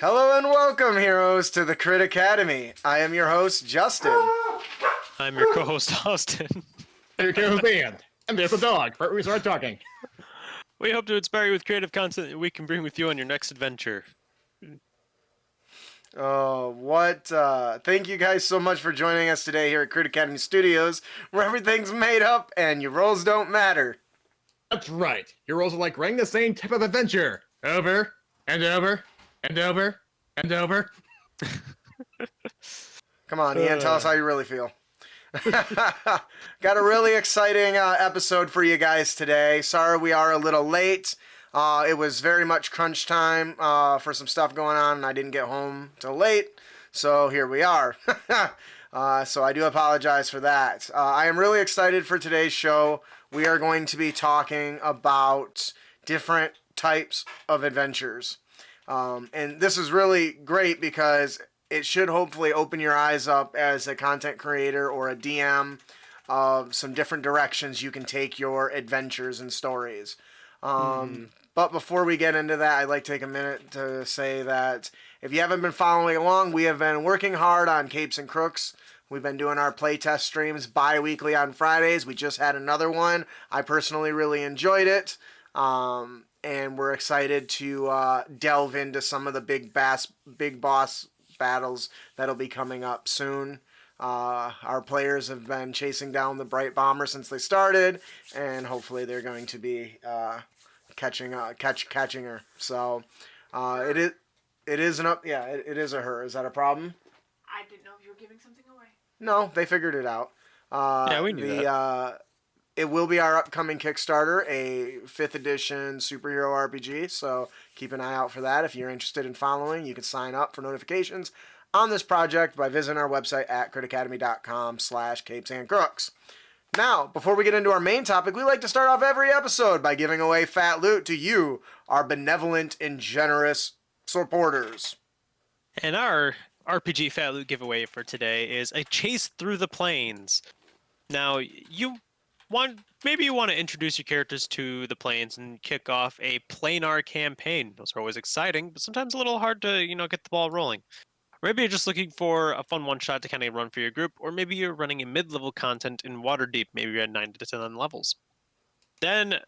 Hello and welcome, heroes, to the Crit Academy. I am your host, Justin. I'm your co-host, Austin. And your co-host, Dan. And there's a dog. Right when we start talking. We hope to inspire you with creative content that we can bring with you on your next adventure. Thank you guys so much for joining us today here at Crit Academy Studios, where everything's made up and your rolls don't matter. That's right. Your rolls are like running the same type of adventure. Over, and over, and over, and over. Come on, Ian, tell us how you really feel. Got a really exciting episode for you guys today. Sorry we are a little late. It was very much crunch time for some stuff going on, and I didn't get home till late. So here we are. So I do apologize for that. I am really excited for today's show. We are going to be talking about different types of adventures. And this is really great because it should hopefully open your eyes up as a content creator or a DM of some different directions you can take your adventures and stories. But before we get into that, I'd like to take a minute to say that if you haven't been following along, we have been working hard on Capes and Crooks. We've been doing our playtest streams bi-weekly on Fridays. We just had another one. I personally really enjoyed it. And we're excited to delve into some of the big boss battles that'll be coming up soon. Our players have been chasing down the Bright Bomber since they started, and hopefully they're going to be catching her. So it is a her. Is that a problem? I didn't know if you were giving something away. No, they figured it out. Yeah, we knew that. It will be our upcoming Kickstarter, a 5th edition superhero RPG, so keep an eye out for that. If you're interested in following, you can sign up for notifications on this project by visiting our website at critacademy.com/capesandcrooks. Now, before we get into our main topic, we like to start off every episode by giving away fat loot to you, our benevolent and generous supporters. And our RPG Fat Loot giveaway for today is a Chase Through the Plains. Now, maybe you want to introduce your characters to the plains and kick off a planar campaign. Those are always exciting, but sometimes a little hard to, get the ball rolling. Or maybe you're just looking for a fun one-shot to kind of run for your group, or maybe you're running a mid-level content in Waterdeep. Maybe you're at 9 to 10 levels. Then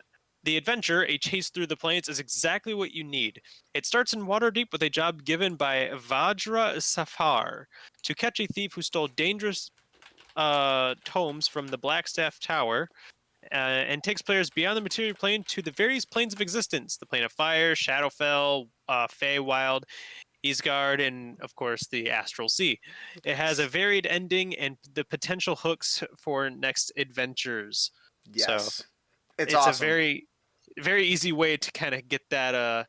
the adventure, A Chase Through the Plains, is exactly what you need. It starts in Waterdeep with a job given by Vajra Safar to catch a thief who stole dangerous tomes from the Blackstaff Tower, and takes players beyond the material plane to the various planes of existence: the plane of fire, Shadowfell, Feywild, Isgard, and of course the Astral Sea. It has a varied ending and the potential hooks for next adventures. Yes, so it's a awesome. very, very easy way to kind of get that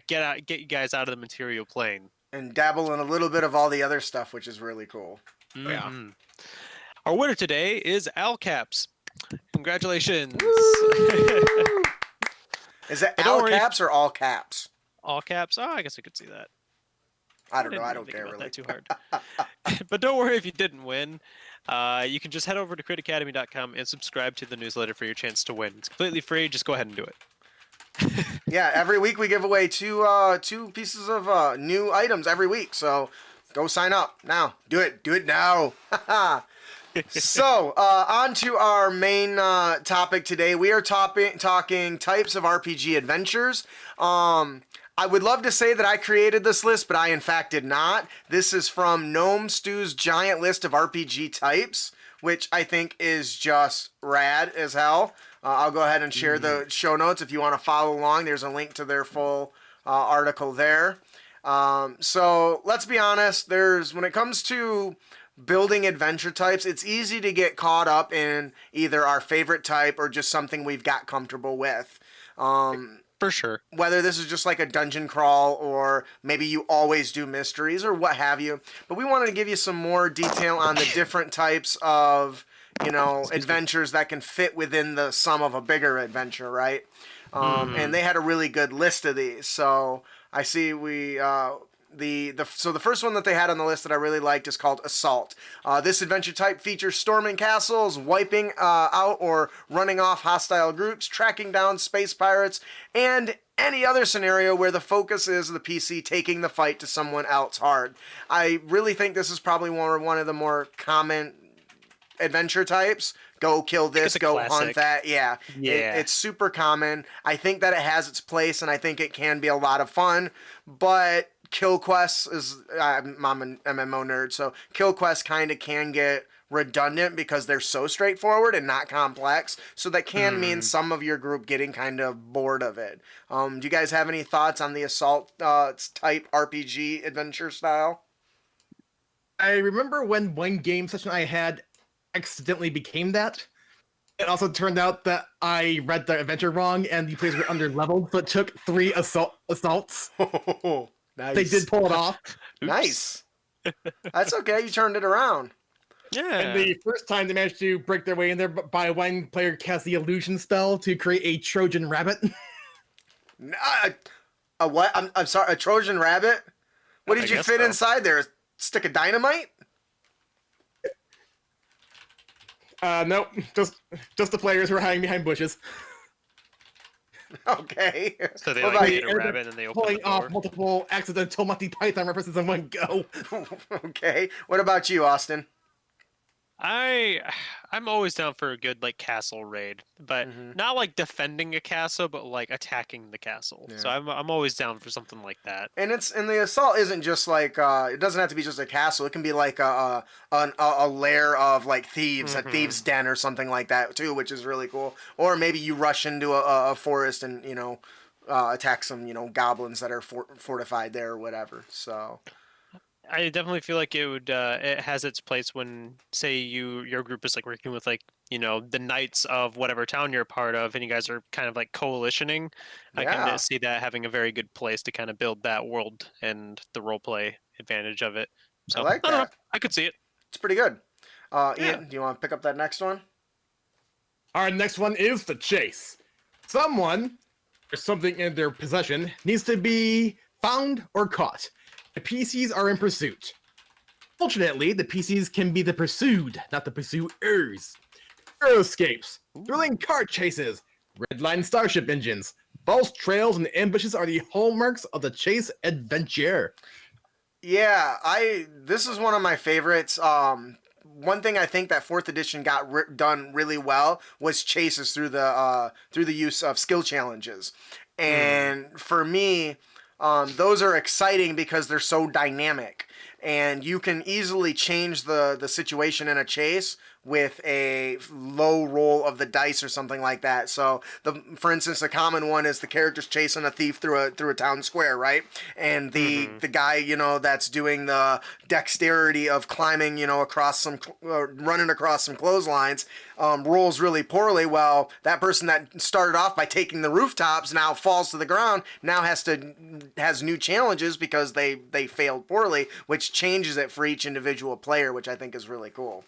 get you guys out of the material plane and dabble in a little bit of all the other stuff, which is really cool. Mm-hmm. Yeah. Our winner today is Alcaps. Congratulations. Is it But don't all worry caps or all caps? All caps. Oh, I guess I could see that. I don't know. I didn't don't think care about really. that too hard. But don't worry if you didn't win. You can just head over to critacademy.com and subscribe to the newsletter for your chance to win. It's completely free. Just go ahead and do it. Yeah, every week we give away two pieces of new items every week. So go sign up now. Do it now. So, on to our main topic today. We are talking types of RPG adventures. I would love to say that I created this list, but I in fact did not. This is from Gnome Stew's giant list of RPG types, which I think is just rad as hell. I'll go ahead and share the show notes if you want to follow along. There's a link to their full article there. So let's be honest, when it comes to building adventure types, it's easy to get caught up in either our favorite type or just something we've got comfortable with. For sure. Whether this is just like a dungeon crawl or maybe you always do mysteries or what have you. But we wanted to give you some more detail on the different types of, adventures that can fit within the sum of a bigger adventure, right? And they had a really good list of these. So I see we So the first one that they had on the list that I really liked is called Assault. This adventure type features storming castles, wiping out or running off hostile groups, tracking down space pirates, and any other scenario where the focus is the PC taking the fight to someone else hard. I really think this is probably one of the more common adventure types. Go kill this, go classic. hunt that. Yeah, Yeah. It's super common. I think that it has its place, and I think it can be a lot of fun. But kill quests is I'm an MMO nerd, so kill quests kind of can get redundant because they're so straightforward and not complex. So that can mean some of your group getting kind of bored of it. Do you guys have any thoughts on the Assault type RPG adventure style? I remember when one game session I had accidentally became that. It also turned out that I read the adventure wrong and the players were under leveled, so it took 3 assaults. Nice. They did pull it off. Nice. That's okay. You turned it around. Yeah. And the first time they managed to break their way in there by one player cast the illusion spell to create a Trojan rabbit. A what? I'm sorry. A Trojan rabbit? What did I you guess fit so. inside there? A stick of dynamite? Nope, just the players who are hiding behind bushes, Okay. So they What like about hit you? a rabbit and they open pulling the off door. multiple accidental Monty Python references in one go. Okay. What about you, Austin? I'm always down for a good like castle raid, but not like defending a castle, but like attacking the castle. So Yeah. I'm always down for something like that. And the assault isn't just like it doesn't have to be just a castle. It can be like a lair of like thieves, a thieves' den or something like that too, which is really cool. Or maybe you rush into a forest and attack some goblins that are fortified there or whatever. So I definitely feel like it has its place when say your group is like working with like the knights of whatever town you're a part of, and you guys are kind of like coalitioning. I kind Yeah. of see that having a very good place to kind of build that world and the role play advantage of it. So I like don't know. that. I could see it. It's pretty good. Yeah. Ian, do you want to pick up that next one? Our next one is the chase. Someone or something in their possession needs to be found or caught. The PCs are in pursuit. Fortunately, the PCs can be the pursued, not the pursuers. Escapes, thrilling car chases, redlined starship engines, false trails, and ambushes are the hallmarks of the chase adventure. Yeah, this is one of my favorites. One thing I think that 4th edition got done really well was chases through the use of skill challenges, and for me, those are exciting because they're so dynamic, and you can easily change the situation in a chase with a low roll of the dice or something like that. So for instance, a common one is the character's chasing a thief through a town square, right? And the guy, that's doing the dexterity of climbing, across running across some clotheslines, rolls really poorly. Well, that person that started off by taking the rooftops now falls to the ground, now has new challenges because they failed poorly, which changes it for each individual player, which I think is really cool.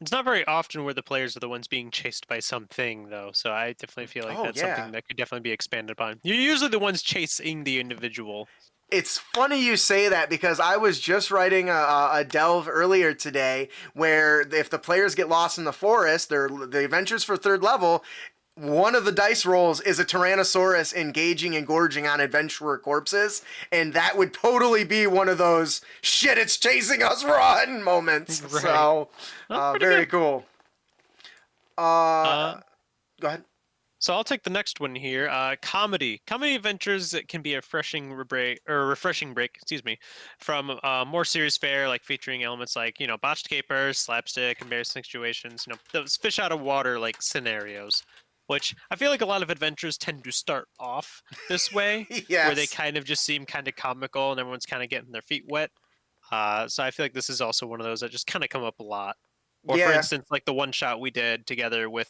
It's not very often where the players are the ones being chased by something, though. So I definitely feel like that's something that could definitely be expanded upon. You're usually the ones chasing the individual. It's funny you say that because I was just writing a delve earlier today where if the players get lost in the forest, the adventures for 3rd level, one of the dice rolls is a Tyrannosaurus engaging and gorging on adventurer corpses, and that would totally be one of those shit, it's chasing us, run moments. Right. So, Pretty very good. cool. Go ahead. So I'll take the next one here. Comedy adventures can be a refreshing break, excuse me, from more serious fare, like featuring elements like botched capers, slapstick, embarrassing situations, those fish out of water like scenarios. Which I feel like a lot of adventures tend to start off this way, where they Yes. kind of just seem kind of comical and everyone's kind of getting their feet wet. So I feel like this is also one of those that just kind of come up a lot. Or for Yeah. instance, like the one shot we did together with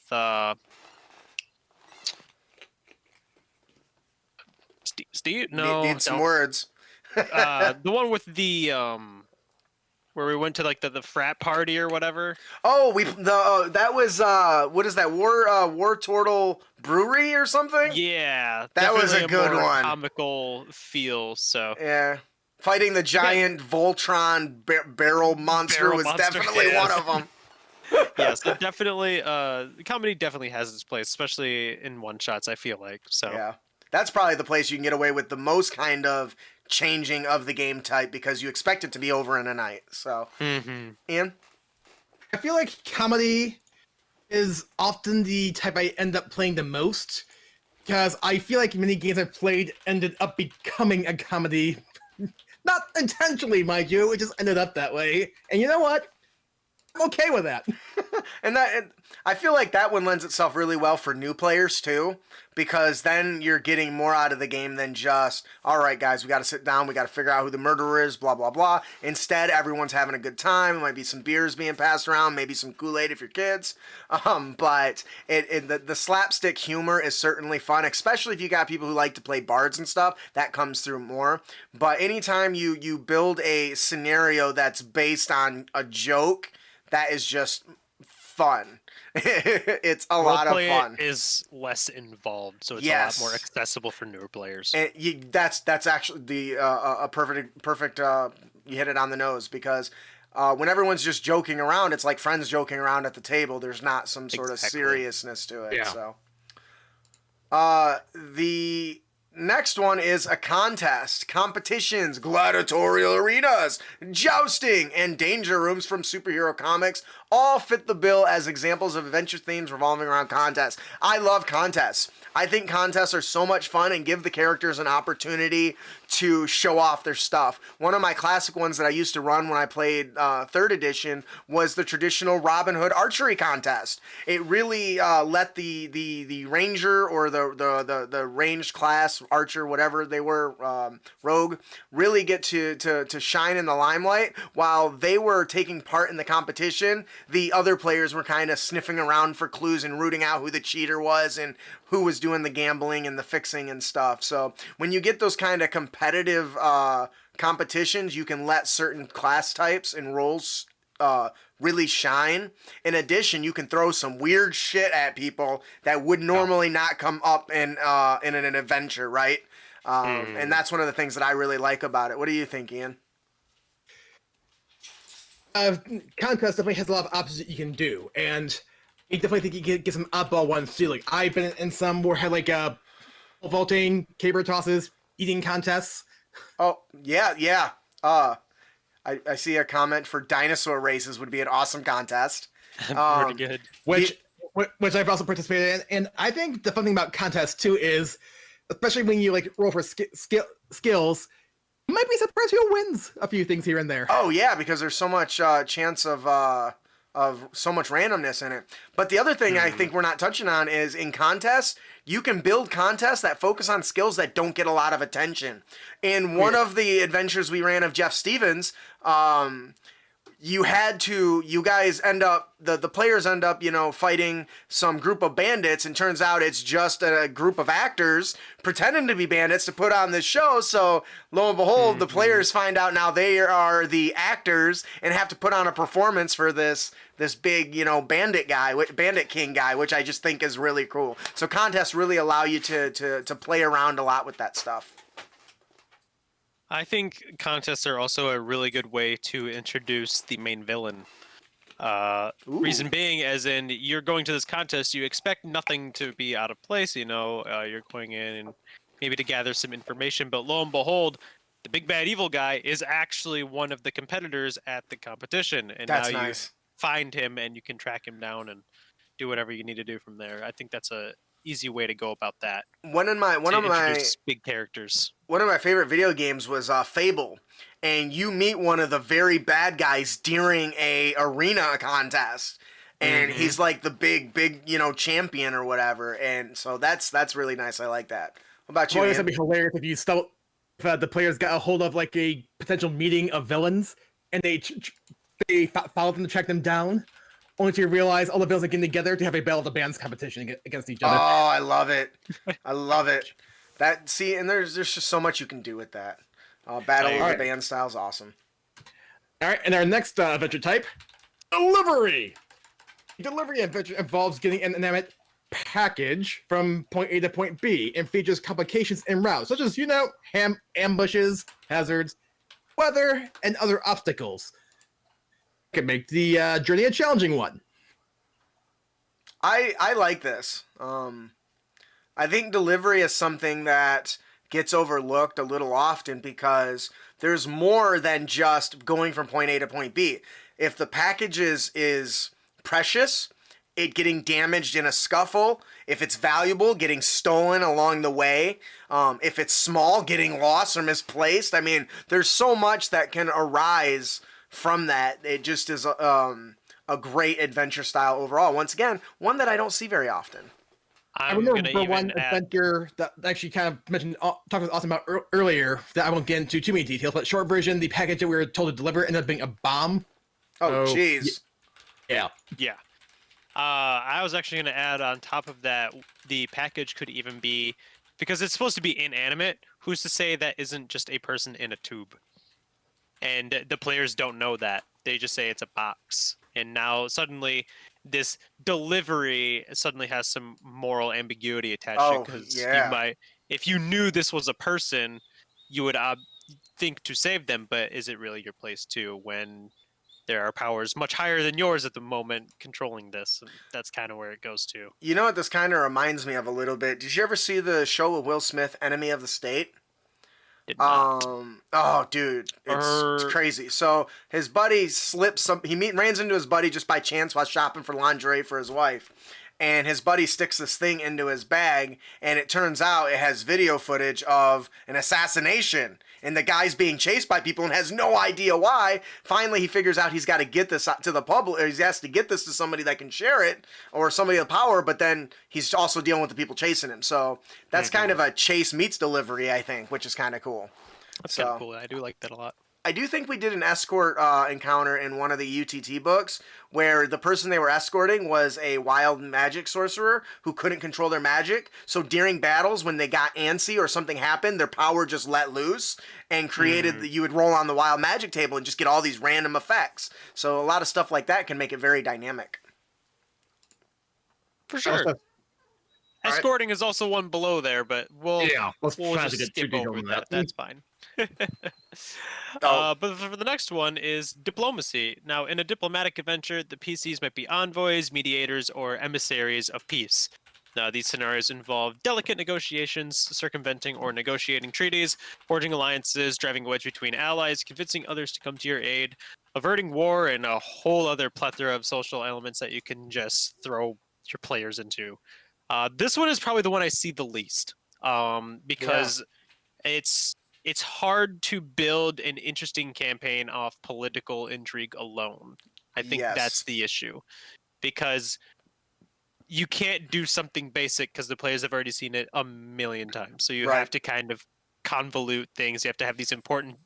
Steve? No, Need some no. words. The one with the where we went to like the frat party or whatever. Oh, that was what is that War Turtle Brewery or something? Yeah, That was a definitely good more one. Comical feel. So Yeah, fighting the giant Voltron barrel monster Barrel was monster, definitely yes. one of them. yeah, so definitely, comedy definitely has its place, especially in one shots. I feel like so. Yeah, that's probably the place you can get away with the most kind of changing of the game type because you expect it to be over in a night. So, Ian? I feel like comedy is often the type I end up playing the most, because I feel like many games I've played ended up becoming a comedy. Not intentionally, mind you, it just ended up that way. And you know what? I'm okay with that. And I feel like that one lends itself really well for new players too, because then you're getting more out of the game than just, all right, guys, we got to sit down, we got to figure out who the murderer is, blah, blah, blah. Instead, everyone's having a good time. It might be some beers being passed around, maybe some Kool-Aid if you're kids. But the slapstick humor is certainly fun, especially if you got people who like to play bards and stuff. That comes through more. But anytime you build a scenario that's based on a joke, that is just fun. It's a lot of fun. Is less involved, so it's Yes. a lot more accessible for newer players. And that's actually the a perfect you hit it on the nose, because when everyone's just joking around, it's like friends joking around at the table. There's not some sort of seriousness to it. Yeah. So the next one is a contest, competitions, gladiatorial arenas, jousting, and danger rooms from superhero comics all fit the bill as examples of adventure themes revolving around contests. I love contests. I think contests are so much fun and give the characters an opportunity to show off their stuff. One of my classic ones that I used to run when I played 3rd edition was the traditional Robin Hood archery contest. It really let the ranger or the ranged class archer, whatever they were, rogue, really get to shine in the limelight. While they were taking part in the competition, the other players were kind of sniffing around for clues and rooting out who the cheater was and who was doing the gambling and the fixing and stuff. So when you get those kind of competitive competitions, you can let certain class types and roles really shine. In addition, you can throw some weird shit at people that would normally not come up in an adventure, right? And that's one of the things that I really like about it. What do you think, Ian? Contest definitely has a lot of options that you can do, and I definitely think you can get some oddball ones too. Like I've been in some where I had like vaulting, caber tosses, eating contests. Oh yeah. I see a comment for dinosaur races would be an awesome contest. Pretty good. Which I've also participated in, and I think the fun thing about contests too is, especially when you like roll for skills, you might be surprised who wins a few things here and there. Oh yeah, because there's so much chance of so much randomness in it. But the other thing I think we're not touching on is in contests, you can build contests that focus on skills that don't get a lot of attention. In one of the adventures we ran of Jeff Stevens, you guys end up, the players end up, fighting some group of bandits, and turns out it's just a group of actors pretending to be bandits to put on this show. So lo and behold, the players find out now they are the actors and have to put on a performance for this big, bandit king guy, which I just think is really cool. So contests really allow you to play around a lot with that stuff. I think contests are also a really good way to introduce the main villain. Reason being, as in, you're going to this contest, you expect nothing to be out of place, you're going in and maybe to gather some information, but lo and behold, the big bad evil guy is actually one of the competitors at the competition, and That's now nice. you find him and you can track him down and do whatever you need to do from there. I think that's a easy way to go about that. One of my big characters. One of my favorite video games was Fable, and you meet one of the very bad guys during a arena contest, and he's like the big champion or whatever, and so that's really nice. I like that. What about you? It'd be hilarious if the players got a hold of like a potential meeting of villains, and they followed them to track them down, only to realize all the villains are getting together to have a Battle of the Bands competition against each other. Oh, I love it. I love it. And there's just so much you can do with that. Battle of the Band style is awesome. All right, and our next adventure type, delivery. Delivery adventure involves getting an inanimate package from point A to point B and features complications en route, such as, ambushes, hazards, weather, and other obstacles. It can make the journey a challenging one. I like this. I think delivery is something that gets overlooked a little often because there's more than just going from point A to point B. If the package is precious, it getting damaged in a scuffle. If it's valuable, getting stolen along the way. If it's small, getting lost or misplaced. I mean, there's so much that can arise from that. It just is a great adventure style overall. Once again, one that I don't see very often. I I'm remember gonna one even add. adventure that actually kind of mentioned, talked with Austin about earlier, that I won't get into too many details, but short version, the package that we were told to deliver ended up being a bomb. Oh, So, jeez. Yeah. Yeah. I was actually going to add on top of that, the package could even be, because it's supposed to be inanimate, who's to say that isn't just a person in a tube? And the players don't know that. They just say it's a box. And now suddenly this delivery suddenly has some moral ambiguity attached to Oh, it, because yeah. you might, if you knew this was a person, you would think to save them, but is it really your place to, when there are powers much higher than yours at the moment controlling this? And that's kind of where it goes to. You know what this kind of reminds me of a little bit? Did you ever see the show with Will Smith, Enemy of the State? Did not. Oh, dude, it's crazy. So his buddy slips runs into his buddy just by chance while shopping for lingerie for his wife. And his buddy sticks this thing into his bag, and it turns out it has video footage of an assassination. And the guy's being chased by people and has no idea why. Finally, he figures out he's got to get this to the public, or he has to get this to somebody that can share it, or somebody with power, but then he's also dealing with the people chasing him. So that's kind of a chase meets delivery, I think, which is kind of cool. That's kind of cool. I do like that a lot. I do think we did an escort encounter in one of the UTT books where the person they were escorting was a wild magic sorcerer who couldn't control their magic. So during battles, when they got antsy or something happened, their power just let loose and created you would roll on the wild magic table and just get all these random effects. So a lot of stuff like that can make it very dynamic. For sure. Escorting is also one below there, but we'll just skip over that. That's fine. But for the next one is diplomacy. Now, in a diplomatic adventure, the PCs might be envoys, mediators, or emissaries of peace. Now, these scenarios involve delicate negotiations, circumventing or negotiating treaties, forging alliances, driving a wedge between allies, convincing others to come to your aid, averting war, and a whole other plethora of social elements that you can just throw your players into. This one is probably the one I see the least, because it's hard to build an interesting campaign off political intrigue alone. I think that's the issue, because you can't do something basic because the players have already seen it a million times. So you have to kind of convolute things. You have to have these important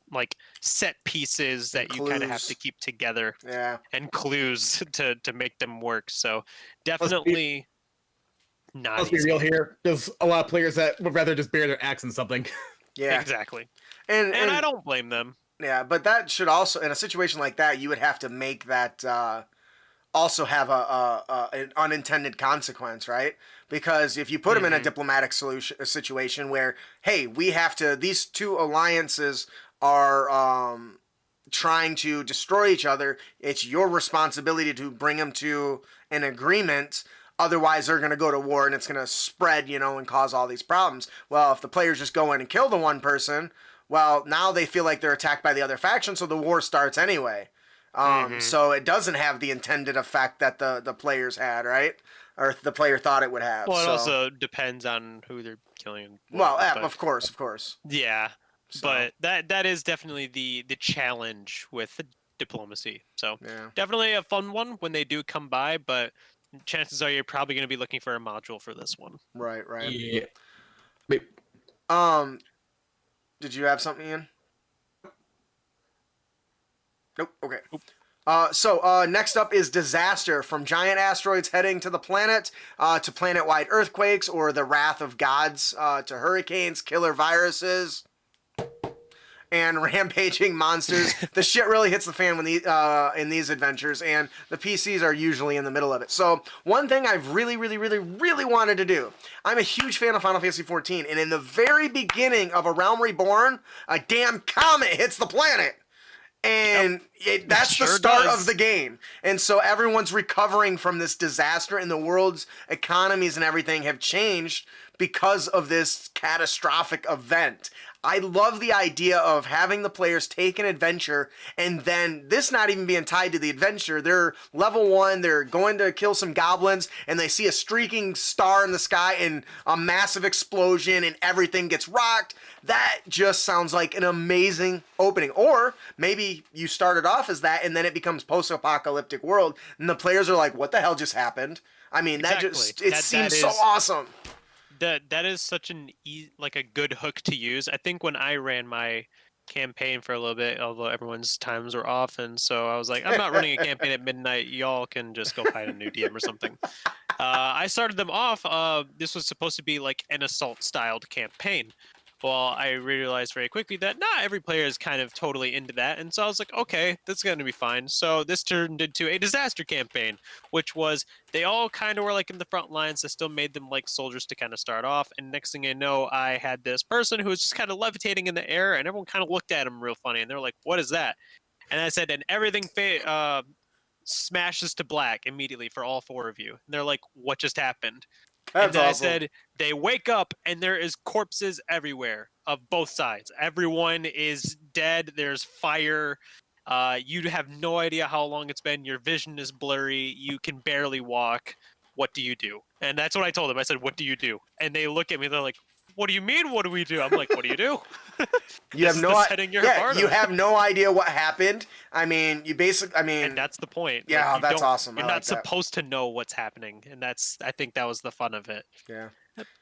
set pieces that you kind of have to keep together, and clues to make them work. So definitely. Let's be real here. There's a lot of players that would rather just bear their axe in something. Yeah, exactly. And I don't blame them. Yeah, but that should also, in a situation like that, you would have to make that also have an unintended consequence, right? Because if you put them in a diplomatic situation where, hey, we have to, these two alliances are trying to destroy each other, it's your responsibility to bring them to an agreement. Otherwise, they're going to go to war and it's going to spread, and cause all these problems. Well, if the players just go in and kill the one person, well, now they feel like they're attacked by the other faction, so the war starts anyway. So it doesn't have the intended effect that the players had, right? Or the player thought it would have. Well, it also depends on who they're killing. Of course. Yeah, so. But that is definitely the challenge with diplomacy. So definitely a fun one when they do come by, but chances are you're probably going to be looking for a module for this one. Right. Yeah. Wait. Did you have something, Ian? Nope. Okay. So next up is disaster. From giant asteroids heading to the planet, to planet-wide earthquakes, or the wrath of gods, to hurricanes, killer viruses. and rampaging monsters. The shit really hits the fan when in these adventures, and the PCs are usually in the middle of it. So one thing I've really wanted to do, I'm a huge fan of Final Fantasy XIV, and in the very beginning of A Realm Reborn, a damn comet hits the planet. And that's the start of the game. And so everyone's recovering from this disaster, and the world's economies and everything have changed because of this catastrophic event. I love the idea of having the players take an adventure and then this not even being tied to the adventure. They're level 1, they're going to kill some goblins, and they see a streaking star in the sky and a massive explosion and everything gets rocked. That just sounds like an amazing opening. Or maybe you started off as that and then it becomes post-apocalyptic world and the players are like, what the hell just happened? I mean, it seems so awesome. That is such like a good hook to use. I think when I ran my campaign for a little bit, although everyone's times were off, and so I was like, I'm not running a campaign at midnight. Y'all can just go find a new DM or something. I started them off. This was supposed to be like an assault-styled campaign. Well, I realized very quickly that not every player is kind of totally into that, and so I was like, okay, that's going to be fine. So this turned into a disaster campaign, which was they all kind of were like in the front lines. I still made them like soldiers to kind of start off, and next thing I know, I had this person who was just kind of levitating in the air, and everyone kind of looked at him real funny, and they're like, what is that? And I said, and everything smashes to black immediately for all 4 of you. And they're like, what just happened? That's and then awesome. I said, they wake up and there is corpses everywhere of both sides. Everyone is dead. There's fire. You have no idea how long it's been. Your vision is blurry. You can barely walk. What do you do? And that's what I told them. I said, what do you do? And they look at me. They're like, what do you mean? What do we do? I'm like, what do you do? You have no idea. You have no idea what happened. I mean, and that's the point. Yeah, like, that's awesome. You're not supposed to know what's happening, and I think that was the fun of it. Yeah.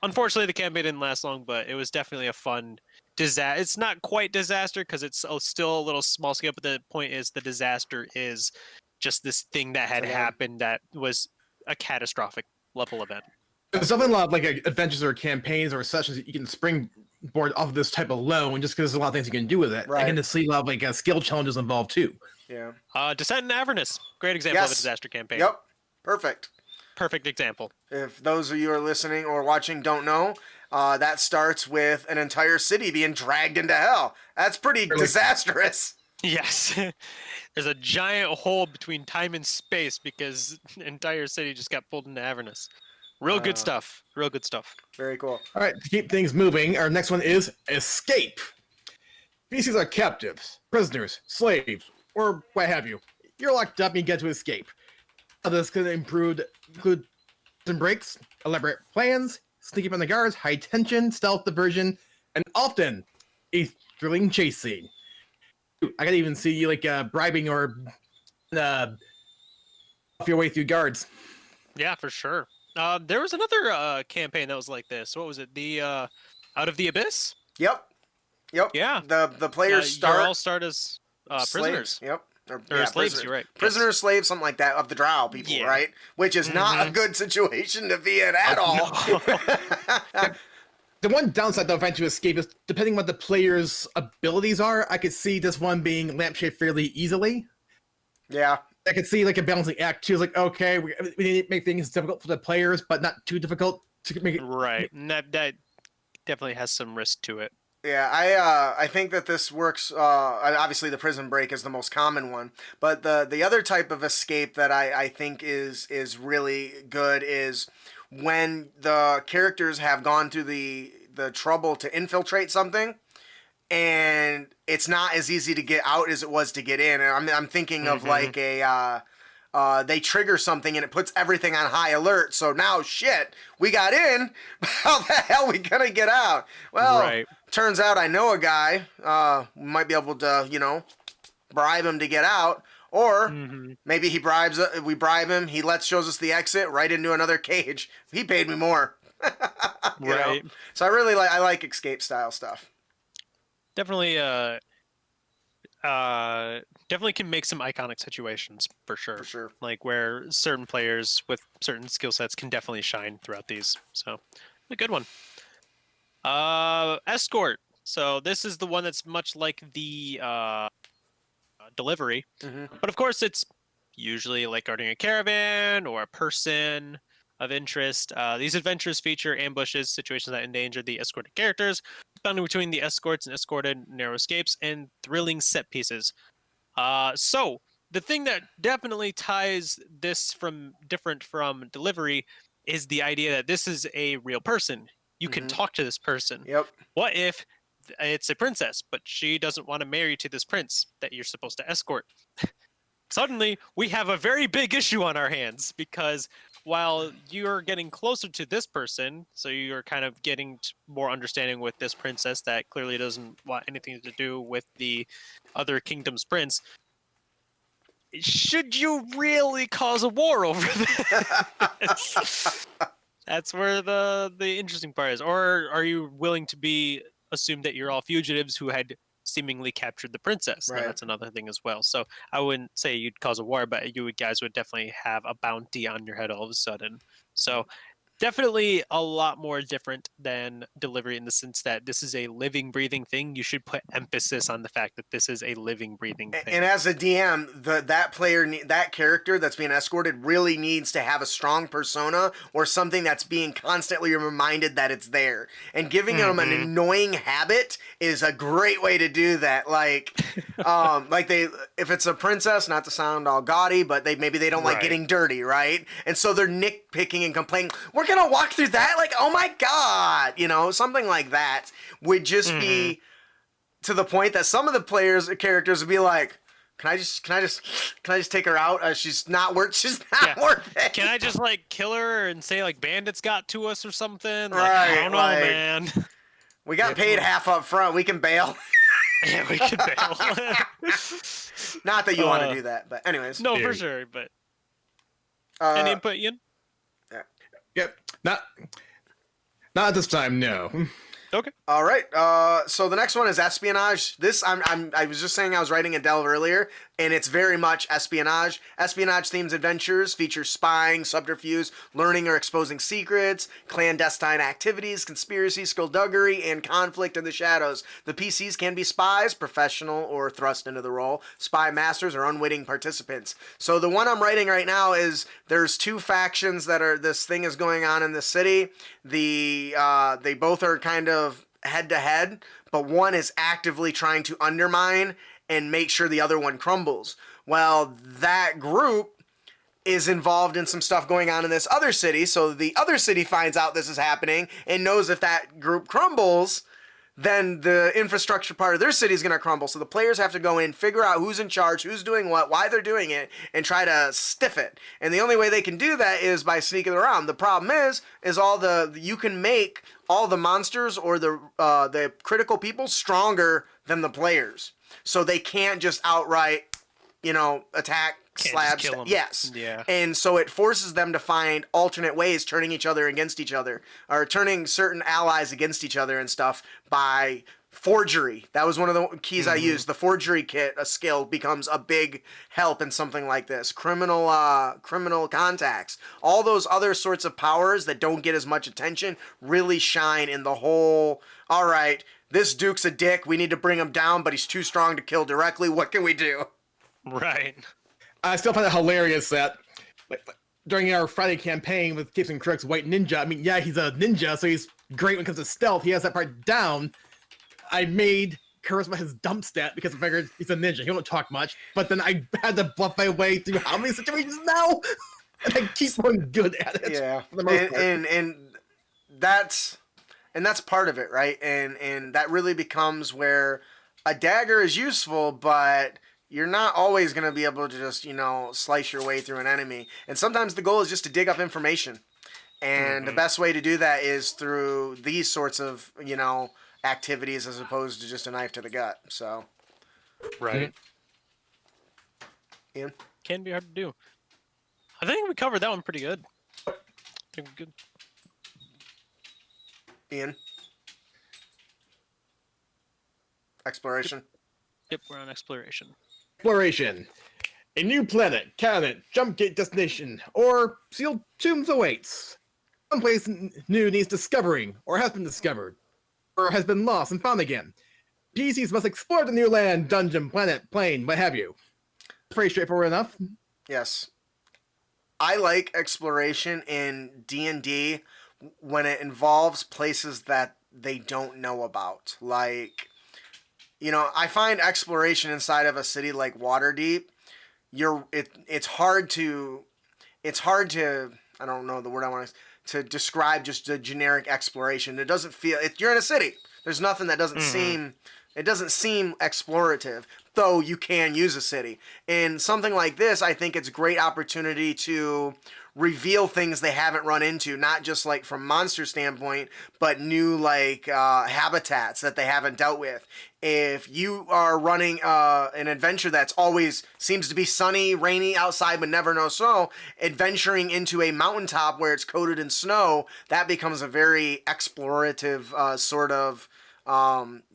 Unfortunately, the campaign didn't last long, but it was definitely a fun disaster. It's not quite disaster because it's still a little small scale, but the point is the disaster is just this thing that had happened that was a catastrophic level event. There's something a lot of like adventures or campaigns or sessions that you can springboard off of this type alone, just because there's a lot of things you can do with it. Right. I can see a lot of like skill challenges involved too. Yeah. Descent in Avernus, great example of a disaster campaign. Yep. Perfect example. If those of you are listening or watching don't know, that starts with an entire city being dragged into hell. That's pretty disastrous. Yes. There's a giant hole between time and space because the entire city just got pulled into Avernus. Real good stuff. Real good stuff. Very cool. All right, to keep things moving, our next one is escape. PCs are captives, prisoners, slaves, or what have you. You're locked up and you get to escape. This could include some breaks, elaborate plans, sneaking on the guards, high tension, stealth diversion, and often a thrilling chase scene. I could even see you like bribing or off your way through guards. Yeah, for sure. There was another campaign that was like this. What was it? The Out of the Abyss? Yep. Yeah. The players all start as prisoners. Slaves. Yep. Or slaves, you're right. Prisoners, slaves, something like that, of the drow people, right? Which is not a good situation to be in at all. No. The one downside, though, of trying to escape is, depending on what the player's abilities are, I could see this one being lampshade fairly easily. Yeah. I could see like a balancing act too. It's like, okay, we need to make things difficult for the players, but not too difficult to make it. Right. And that definitely has some risk to it. Yeah, I think that this works. Obviously, the prison break is the most common one, but the other type of escape that I think is really good is when the characters have gone through the trouble to infiltrate something, and it's not as easy to get out as it was to get in. And I'm thinking of like they trigger something and it puts everything on high alert. So now, shit, we got in. How the hell are we gonna get out? Well, turns out I know a guy. We might be able to, bribe him to get out. Or maybe we bribe him. He shows us the exit right into another cage. He paid me more. Right. So I like escape style stuff. Definitely, definitely can make some iconic situations for sure. For sure. Like where certain players with certain skill sets can definitely shine throughout these. So, a good one. Escort. So this is the one that's much like the delivery, Hmm. but of course it's usually like guarding a caravan or a person of interest. These adventures feature ambushes, situations that endanger the escorted characters, bounding between the escorts and escorted, narrow escapes, and thrilling set pieces. So the thing that definitely ties this from different from delivery is the idea that this is a real person. You can Mhm. talk to this person. Yep. What if it's a princess, but she doesn't want to marry to this prince that you're supposed to escort? Suddenly, we have a very big issue on our hands because while you're getting closer to this person, so you're kind of getting more understanding with this princess that clearly doesn't want anything to do with the other kingdom's prince, should you really cause a war over this? That's where the interesting part is. Or are you willing to be assumed that you're all fugitives who had seemingly captured the princess? Right. And that's another thing as well. So I wouldn't say you'd cause a war, but guys would definitely have a bounty on your head all of a sudden. So definitely a lot more different than delivery in the sense that this is a living, breathing thing. You should put emphasis on the fact that this is a living, breathing thing. And as a DM, that character that's being escorted really needs to have a strong persona or something that's being constantly reminded that it's there. And giving them an annoying habit is a great way to do that. Like, if it's a princess, not to sound all gaudy, but maybe they don't like Right. getting dirty, right? And so they're nitpicking and complaining. We're gonna walk through that, like, oh my god, something like that would just be to the point that some of the characters would be like, can I just take her out? She's not worth it. Can I just like kill her and say like bandits got to us or something? Like, Right, I don't know, like- man. We got paid half up front. We can bail. Yeah, we could bail. Not that you want to do that, but anyways. No, for Dude. sure. But any input, Ian? Yep. Not at this time, no. Okay. All right. So the next one is espionage. This I was just saying I was writing a delve earlier, and it's very much espionage. Espionage themes adventures feature spying, subterfuge, learning or exposing secrets, clandestine activities, conspiracy, skullduggery, and conflict in the shadows. The PCs can be spies, professional or thrust into the role, spy masters, or unwitting participants. So the one I'm writing right now is there's two factions this thing is going on in the city. They both are kind of head to head, but one is actively trying to undermine and make sure the other one crumbles. Well, that group is involved in some stuff going on in this other city, so the other city finds out this is happening and knows if that group crumbles, then the infrastructure part of their city is going to crumble. So the players have to go in, figure out who's in charge, who's doing what, why they're doing it, and try to stiff it. And the only way they can do that is by sneaking around. The problem is you can make all the monsters or the critical people stronger than the players. So they can't just outright, attack, Can't slab. just kill 'em. Yes. Yeah. And so it forces them to find alternate ways, turning each other against each other, or turning certain allies against each other and stuff by forgery. That was one of the keys I used. The forgery kit, a skill, becomes a big help in something like this. Criminal contacts. All those other sorts of powers that don't get as much attention really shine in the whole, all right, this Duke's a dick. We need to bring him down, but he's too strong to kill directly. What can we do? Right. I still find it hilarious that during our Friday campaign with Capes and Crooks, White Ninja, I mean, yeah, he's a ninja, so he's great when it comes to stealth. He has that part down. I made charisma his dump stat because I figured he's a ninja. He don't talk much. But then I had to bluff my way through how many situations now? And I keep going good at it. Yeah. For the most part. And that's part of it, right? And that really becomes where a dagger is useful, but you're not always going to be able to just, slice your way through an enemy. And sometimes the goal is just to dig up information. And the best way to do that is through these sorts of, activities as opposed to just a knife to the gut. So, Right. Ian? Can be hard to do. I think we covered that one pretty good. I think we're good. Ian? Exploration. Yep, we're on exploration. Exploration. A new planet, cabinet, jump gate destination, or sealed tombs awaits. Someplace new needs discovering, or has been discovered. or has been lost and found again. PCs must explore the new land, dungeon, planet, plane, what have you. Pretty straightforward enough. Yes. I like exploration in D&D when it involves places that they don't know about. Like, you know, I find exploration inside of a city like Waterdeep, it's hard to I don't know the word I want to describe just a generic exploration. It doesn't feel you're in a city. There's nothing that doesn't seem explorative, though you can use a city. In something like this, I think it's a great opportunity to reveal things they haven't run into, not just like from monster standpoint, but new like habitats that they haven't dealt with. If you are running an adventure that's always seems to be sunny, rainy outside, but never no snow, adventuring into a mountaintop where it's coated in snow, that becomes a very explorative sort of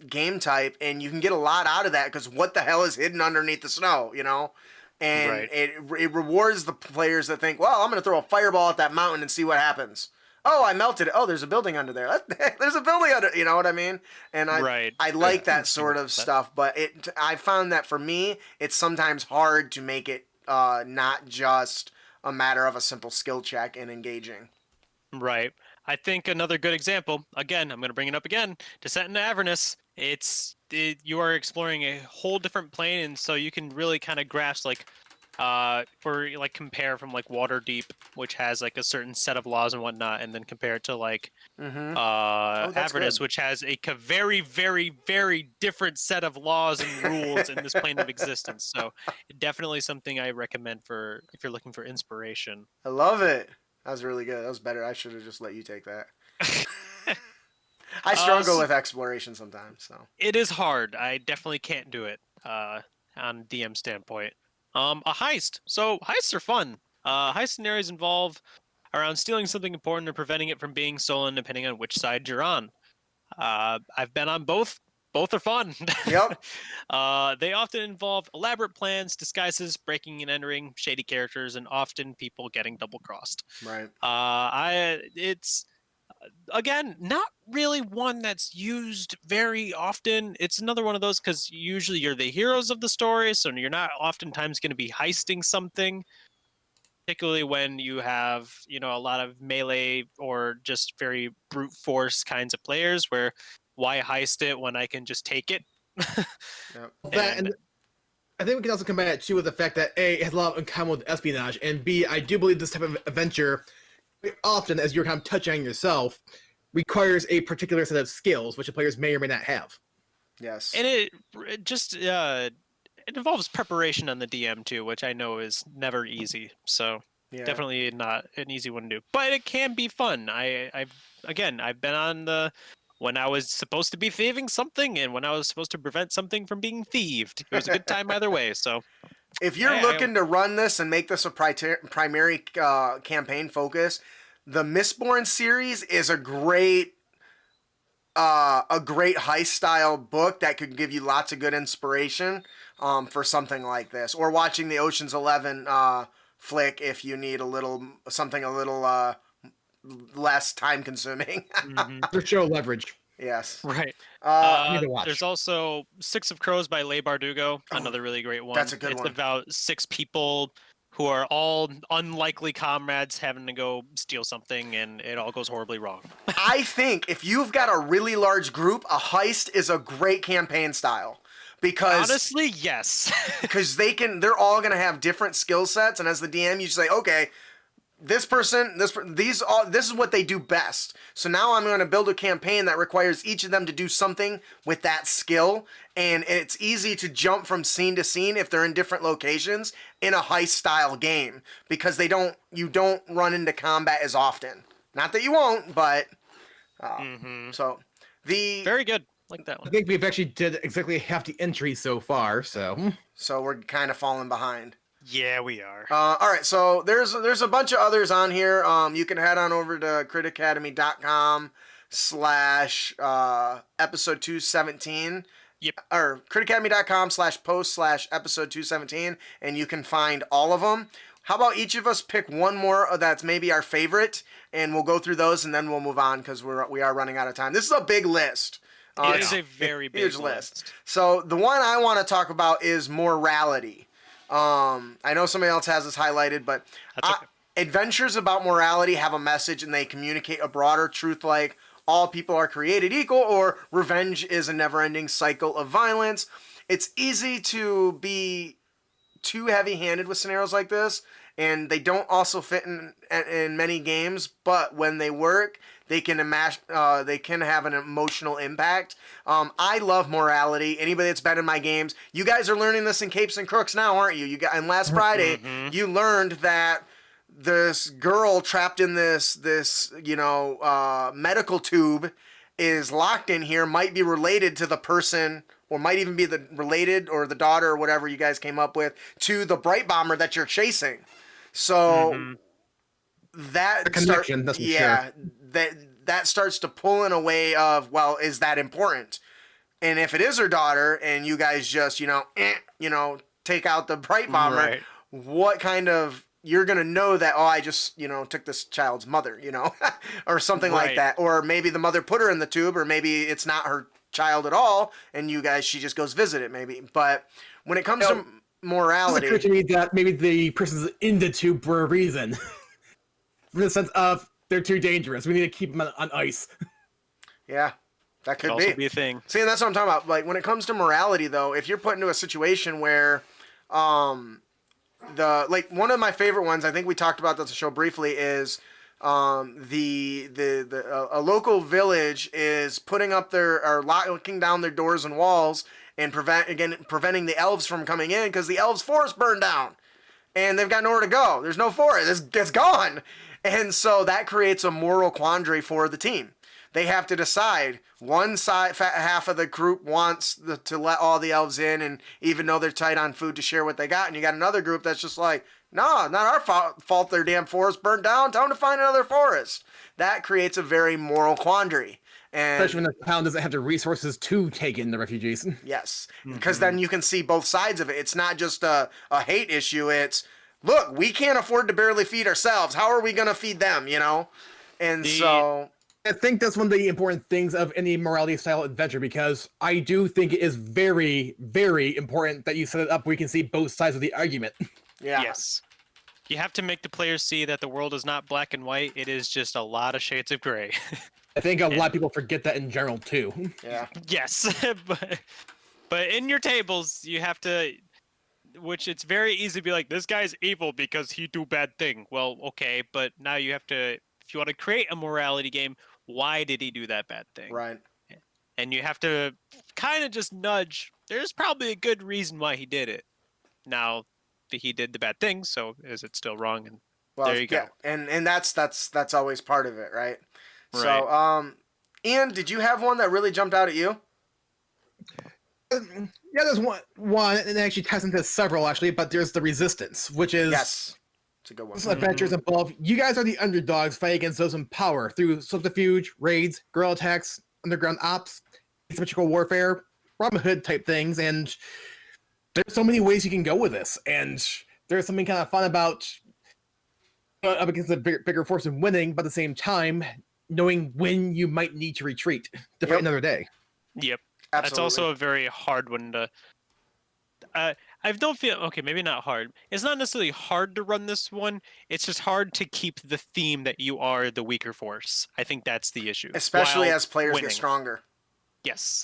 game type, and you can get a lot out of that because what the hell is hidden underneath the snow, you know? And Right. it rewards the players that think, well, I'm going to throw a fireball at that mountain and see what happens. Oh, I melted it. Oh, there's a building under there. There's a building under, you know what I mean? And I like that sort of stuff, but I found that for me, it's sometimes hard to make it not just a matter of a simple skill check and engaging. Right. I think another good example, again, I'm going to bring it up again, Descent into Avernus. You are exploring a whole different plane, and so you can really kind of grasp like or like compare from like Waterdeep, which has like a certain set of laws and whatnot, and then compare it to like Avernus, which has a very, very, very different set of laws and rules in this plane of existence. So definitely something I recommend for if you're looking for inspiration. I love it. That was really good. That was better. I should have just let you take that. I struggle with exploration sometimes, so. It is hard. I definitely can't do it on DM standpoint. A heist. So heists are fun. Heist scenarios involve around stealing something important or preventing it from being stolen, depending on which side you're on. I've been on both. Both are fun. Yep. They often involve elaborate plans, disguises, breaking and entering, shady characters, and often people getting double-crossed. Right. It's again not really one that's used very often. It's another one of those because usually you're the heroes of the story, so you're not oftentimes going to be heisting something. Particularly when you have, you know, a lot of melee or just very brute force kinds of players where why heist it when I can just take it? Yep. And I think we can also come back too with the fact that A, it has a lot in common with espionage, and B, I do believe this type of adventure, often, as you're kind of touching on yourself, requires a particular set of skills, which the players may or may not have. Yes. And it just it involves preparation on the DM too, which I know is never easy. So definitely not an easy one to do, but it can be fun. I've been on the when I was supposed to be thieving something and when I was supposed to prevent something from being thieved. It was a good time either way. So if you're looking to run this and make this a primary campaign focus, the Mistborn series is a great heist style book that could give you lots of good inspiration for something like this, or watching the Ocean's 11 flick if you need something a little less time consuming. For show leverage. Yes. Right. Need to watch. There's also Six of Crows by Leigh Bardugo, another really great one. That's a good one. It's about 6 people who are all unlikely comrades having to go steal something, and it all goes horribly wrong. I think if you've got a really large group, a heist is a great campaign style. Because honestly, yes. Because they're all gonna have different skill sets, and as the DM, you say, okay, this is what they do best. So now I'm going to build a campaign that requires each of them to do something with that skill, and it's easy to jump from scene to scene if they're in different locations in a heist style game because you don't run into combat as often. Not that you won't, but so very good. Like that one. I think we've actually did exactly half the entries so far, so we're kind of falling behind. Yeah, we are. All right, so there's a bunch of others on here. You can head on over to critacademy.com/episode 217. Yep. Or critacademy.com/post/episode 217, and you can find all of them. How about each of us pick one more that's maybe our favorite, and we'll go through those, and then we'll move on because we are running out of time. This is a big list. It It's is a very big huge list. So the one I want to talk about is morality. I know somebody else has this highlighted, but That's okay. adventures about morality have a message and they communicate a broader truth like all people are created equal or revenge is a never-ending cycle of violence. It's easy to be too heavy-handed with scenarios like this, and they don't also fit in many games, but when they work, they can have an emotional impact. I love morality. Anybody that's been in my games, you guys are learning this in Capes and Crooks now, aren't you? And last Friday, you learned that this girl trapped in this medical tube is locked in here, might be related to the person, or might even be related or the daughter or whatever you guys came up with to the Bright Bomber that you're chasing. So that connection, that's for sure. that starts to pull in a way of, well, is that important? And if it is her daughter, and you guys just take out the Bright Bomber, Right. what kind of you're gonna know that, oh, I just took this child's mother, or something like Right. that, or maybe the mother put her in the tube, or maybe it's not her child at all, and she just goes visit it maybe. But when it comes to It morality, occurred to me that maybe the person's in the tube for a reason. In the sense of they're too dangerous. We need to keep them on ice. yeah, that could also be a thing. See, and that's what I'm talking about. Like when it comes to morality, though, if you're put into a situation where, one of my favorite ones, I think we talked about this on the show briefly, is a local village is locking down their doors and walls and preventing the elves from coming in because the elves' forest burned down, and they've got nowhere to go. There's no forest. It's gone, and so that creates a moral quandary for the team. They have to decide. One side, half of the group wants to let all the elves in, and even though they're tight on food, to share what they got. And you got another group that's just like, no, not our fault their damn forest burned down. Tell them to find another forest. That creates a very moral quandary. And Especially when the town doesn't have the resources to take in the refugees. yes, because then you can see both sides of it. It's not just a hate issue. It's, look, we can't afford to barely feed ourselves. How are we going to feed them, And so I think that's one of the important things of any morality style adventure, because I do think it is very, very important that you set it up where you can see both sides of the argument. yeah. Yes. You have to make the players see that the world is not black and white. It is just a lot of shades of gray. I think a lot of people forget that in general too. Yeah. Yes, but in your tables you have to, which it's very easy to be like, this guy's evil because he do bad thing. Well, okay, but now you have to, if you want to create a morality game, why did he do that bad thing? Right. And you have to kind of just nudge. There's probably a good reason why he did it. Now, he did the bad thing, so is it still wrong? And Well, there you go. And that's always part of it, right? Right. So, Ian, did you have one that really jumped out at you? Yeah, there's one, and it actually ties into several actually, but there's the Resistance, which is Yes. It's a good one. this adventures involve you guys are the underdogs fighting against those in power through subterfuge, raids, guerrilla attacks, underground ops, asymmetrical warfare, Robin Hood type things, and there's so many ways you can go with this, and there's something kind of fun about up against a bigger force and winning, but at the same time knowing when you might need to retreat to fight another day. Yep. Absolutely. That's also a very hard one to. I don't feel okay. Maybe not hard. It's not necessarily hard to run this one. It's just hard to keep the theme that you are the weaker force. I think that's the issue. Especially while as players winning. get stronger. Yes,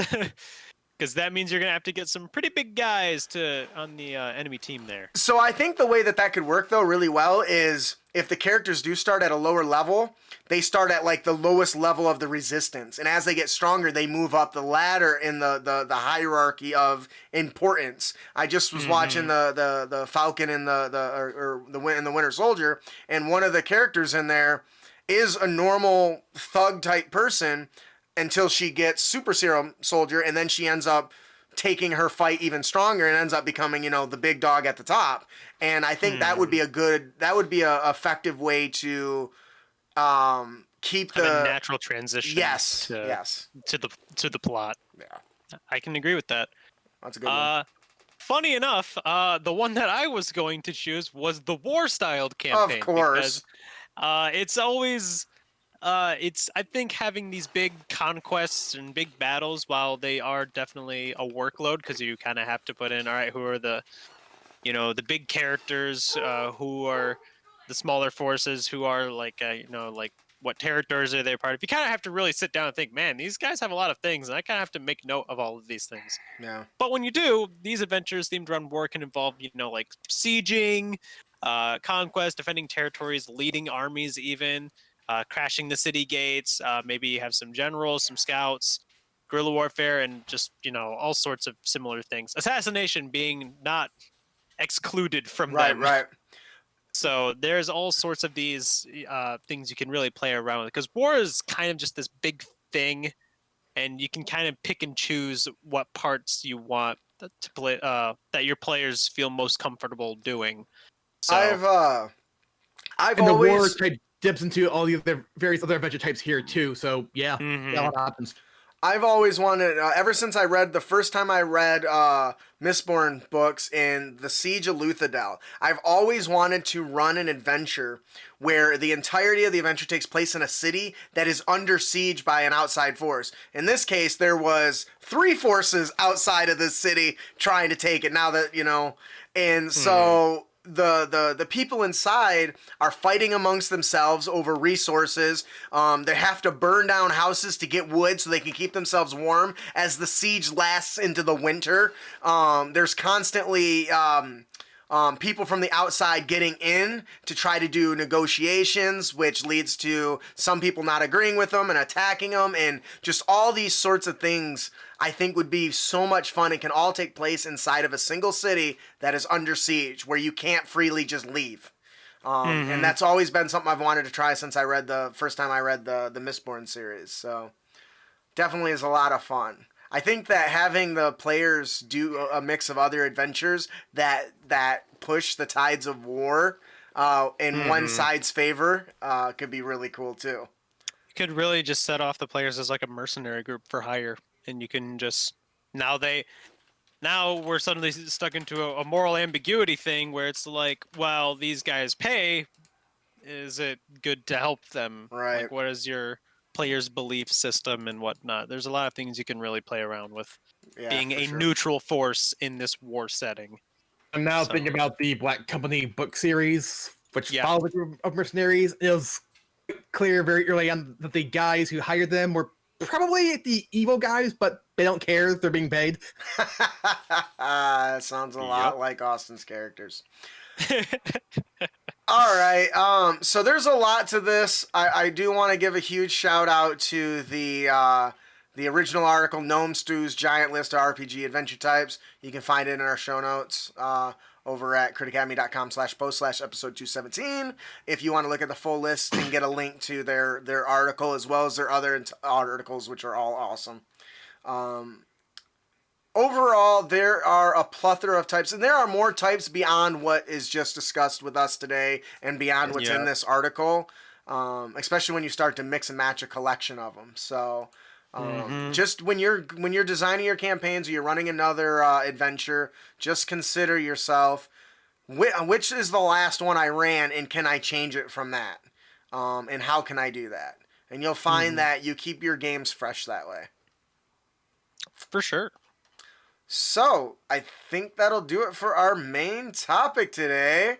because that means you're gonna have to get some pretty big guys on the enemy team there. So I think the way that could work though really well is if the characters do start at a lower level, they start at like the lowest level of the resistance, and as they get stronger, they move up the ladder in the hierarchy of importance. I just was watching the Falcon and the Winter Soldier, and one of the characters in there is a normal thug type person until she gets Super Serum Soldier, and then she ends up taking her fight even stronger and ends up becoming, the big dog at the top. And I think that would be a effective way to keep Have the a natural transition. yes to the plot. Yeah, I can agree with that. that's a good one. Funny enough, the one that I was going to choose was the war-styled campaign. Of course. Because, it's always It's I think having these big conquests and big battles, while they are definitely a workload because you kind of have to put in, all right, who are the the big characters, who are the smaller forces, who are like like what territories are they part of. You kind of have to really sit down and think, man, these guys have a lot of things, and I kind of have to make note of all of these things. Yeah. But when you do, these adventures themed around war can involve, like sieging, conquest, defending territories, leading armies, even crashing the city gates. Maybe you have some generals, some scouts, guerrilla warfare, and just all sorts of similar things. Assassination being not excluded from them. Right. So there's all sorts of these things you can really play around with, because war is kind of just this big thing, and you can kind of pick and choose what parts you want to play, that your players feel most comfortable doing. So I've And the war always type dips into all the other various other adventure types here too. So yeah, Mhm. that happens. I've always wanted, ever since I read the first time I read Mistborn books in the Siege of Lutherdale, I've always wanted to run an adventure where the entirety of the adventure takes place in a city that is under siege by an outside force. In this case, there was 3 forces outside of this city trying to take it. Now that and so. The people inside are fighting amongst themselves over resources. They have to burn down houses to get wood so they can keep themselves warm as the siege lasts into the winter. There's constantly people from the outside getting in to try to do negotiations, which leads to some people not agreeing with them and attacking them, and just all these sorts of things I think would be so much fun. It can all take place inside of a single city that is under siege, where you can't freely just leave. And that's always been something I've wanted to try since I read the first time I read the Mistborn series. So definitely is a lot of fun. I think that having the players do a mix of other adventures that push the tides of war in one side's favor could be really cool too. You could really just set off the players as like a mercenary group for hire, and you can just now we're suddenly stuck into a moral ambiguity thing where it's like, well, these guys pay. Is it good to help them? Right. Like, what is your player's belief system and whatnot? There's a lot of things you can really play around with, being a neutral force in this war setting. I'm now thinking about the Black Company book series, which follows a group of mercenaries. It was clear very early on that the guys who hired them were probably the evil guys, but they don't care if they're being paid. That sounds a lot like Austin's characters. All right. So there's a lot to this. I do want to give a huge shout out to the original article, Gnome Stew's Giant List of RPG Adventure Types. You can find it in our show notes over at critacademy.com/post/episode 217. If you want to look at the full list and get a link to their article, as well as their other articles, which are all awesome. Overall, there are a plethora of types, and there are more types beyond what is just discussed with us today and beyond what's in this article, especially when you start to mix and match a collection of them. So just when you're designing your campaigns or you're running another adventure, just consider yourself, which is the last one I ran, and can I change it from that? And how can I do that? And you'll find that you keep your games fresh that way. For sure. So, I think that'll do it for our main topic today.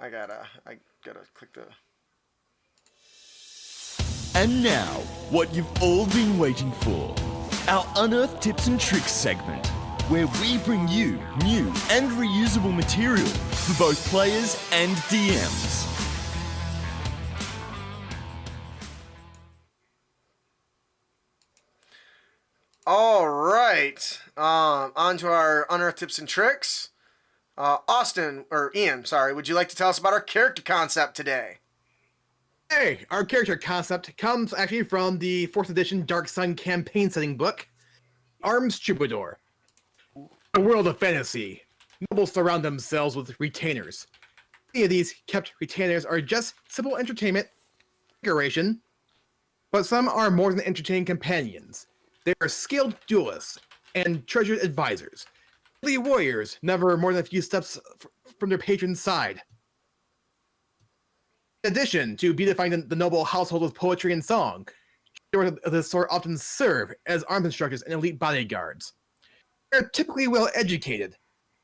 I gotta click the... And now, what you've all been waiting for. Our Unearthed Tips and Tricks segment, where we bring you new and reusable material for both players and DMs. All right, on to our Unearthed Tips and Tricks. Ian, would you like to tell us about our character concept today? Hey, our character concept comes actually from the 4th edition Dark Sun campaign setting book, Arms Troubadour. A world of fantasy. Nobles surround themselves with retainers. Many of these kept retainers are just simple entertainment, decoration, but some are more than entertaining companions. They are skilled duelists and treasured advisors. The warriors, never more than a few steps from their patron's side. In addition to beautifying the noble household with poetry and song, chivalry of this sort often serve as arms instructors and elite bodyguards. They're typically well-educated,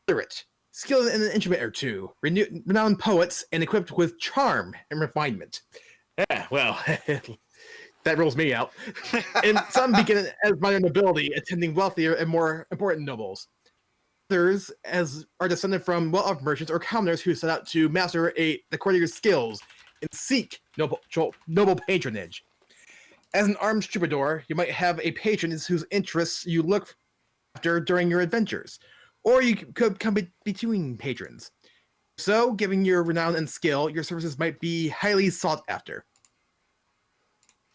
literate, skilled in an instrument or two, renowned poets, and equipped with charm and refinement. Yeah, well, that rules me out. And some begin as minor nobility, attending wealthier and more important nobles. Others are descended from well-off merchants or commoners who set out to master the courtier's skills and seek noble patronage. As an armed troubadour, you might have a patron whose interests you look after during your adventures, or you could come between patrons. So, given your renown and skill, your services might be highly sought after.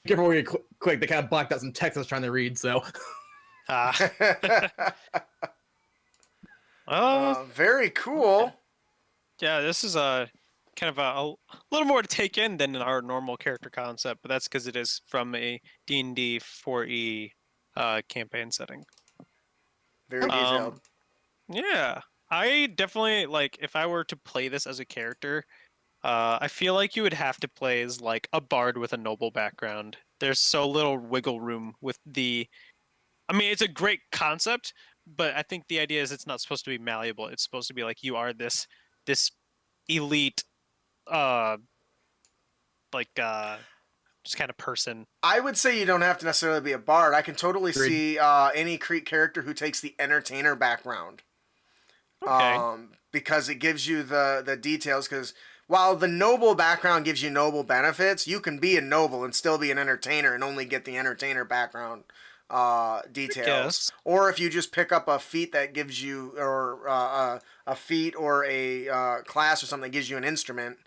Careful where you click, they kind of blacked out some text I was trying to read, so. Very cool. Yeah, this is a kind of a little more to take in than our normal character concept, but that's because it is from a D&D 4E campaign setting. Very detailed. Yeah, I definitely, like, if I were to play this as a character, I feel like you would have to play as, like, a bard with a noble background. There's so little wiggle room with I mean, it's a great concept, but I think the idea is it's not supposed to be malleable. It's supposed to be like you are this elite, just kind of person. I would say you don't have to necessarily be a bard. I can totally see any Creek character who takes the entertainer background. Okay. Because it gives you the details. Because while the noble background gives you noble benefits, you can be a noble and still be an entertainer and only get the entertainer background details. Or if you just pick up a feat that gives you, or a feat or a class or something that gives you an instrument,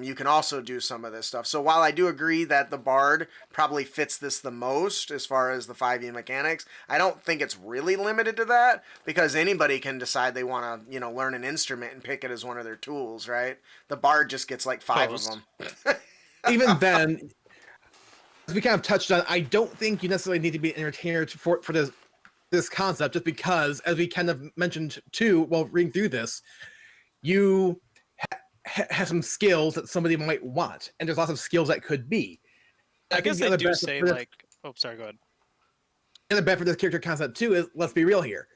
you can also do some of this stuff. So while I do agree that the bard probably fits this the most as far as the 5e mechanics, I don't think it's really limited to that, because anybody can decide they want to, learn an instrument and pick it as one of their tools, right? The bard just gets like 5 of them. Even then, as we kind of touched on, I don't think you necessarily need to be an entertainer for this concept, just because, as we kind of mentioned too while reading through this, you have some skills that somebody might want, and there's lots of skills that could be. I guess they do say, like, oh, sorry, go ahead. The other bet for this character concept too is, let's be real here.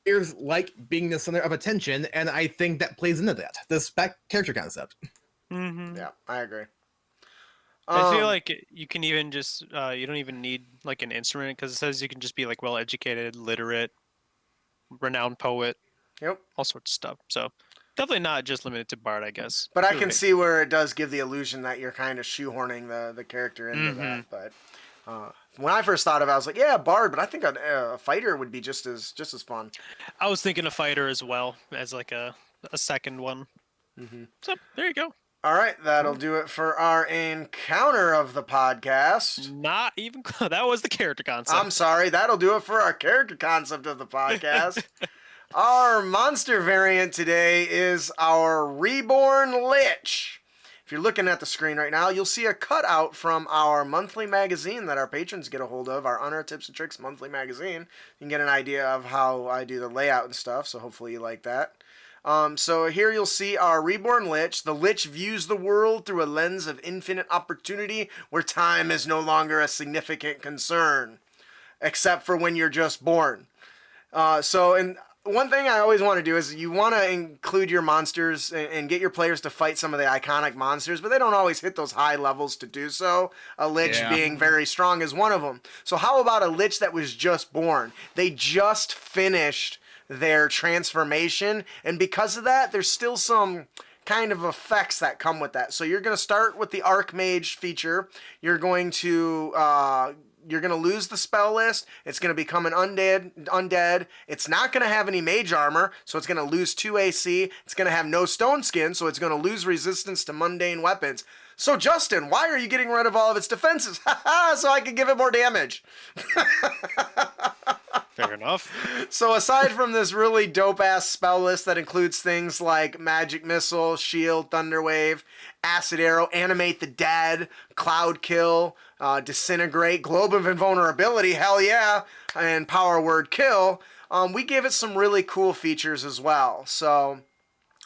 Here's like being the center of attention, and I think that plays into that, this character concept. Mm-hmm. Yeah, I agree. I feel like you can even just, you don't even need like an instrument, because it says you can just be like well-educated, literate, renowned poet, all sorts of stuff. So definitely not just limited to bard, I guess. But I can see where it does give the illusion that you're kind of shoehorning the character into that. But when I first thought of it, I was like, yeah, bard, but I think a fighter would be just as fun. I was thinking a fighter as well, as like a second one. So there you go. All right, that'll do it for our encounter of the podcast. Not even that was the character concept. I'm sorry, that'll do it for our character concept of the podcast. Our monster variant today is our Reborn Lich. If you're looking at the screen right now, you'll see a cutout from our monthly magazine that our patrons get a hold of, our Unearthed Tips and Tricks monthly magazine. You can get an idea of how I do the layout and stuff, so hopefully you like that. So here you'll see our Reborn Lich. The Lich views the world through a lens of infinite opportunity where time is no longer a significant concern, except for when you're just born. And one thing I always want to do is you want to include your monsters and get your players to fight some of the iconic monsters, but they don't always hit those high levels to do so. A Lich being very strong is one of them. So how about a Lich that was just born? They just finished their transformation, and because of that, there's still some kind of effects that come with that. So you're going to start with the Archmage feature. You're going to lose the spell list. It's going to become an undead. It's not going to have any mage armor, so it's going to lose 2 AC. It's going to have no stone skin, so it's going to lose resistance to mundane weapons. So Justin, why are you getting rid of all of its defenses? So I can give it more damage. Fair enough. So aside from this really dope-ass spell list that includes things like Magic Missile, Shield, Thunderwave, Acid Arrow, Animate the Dead, Cloud Kill, Disintegrate, Globe of Invulnerability, hell yeah, and Power Word Kill, we gave it some really cool features as well. So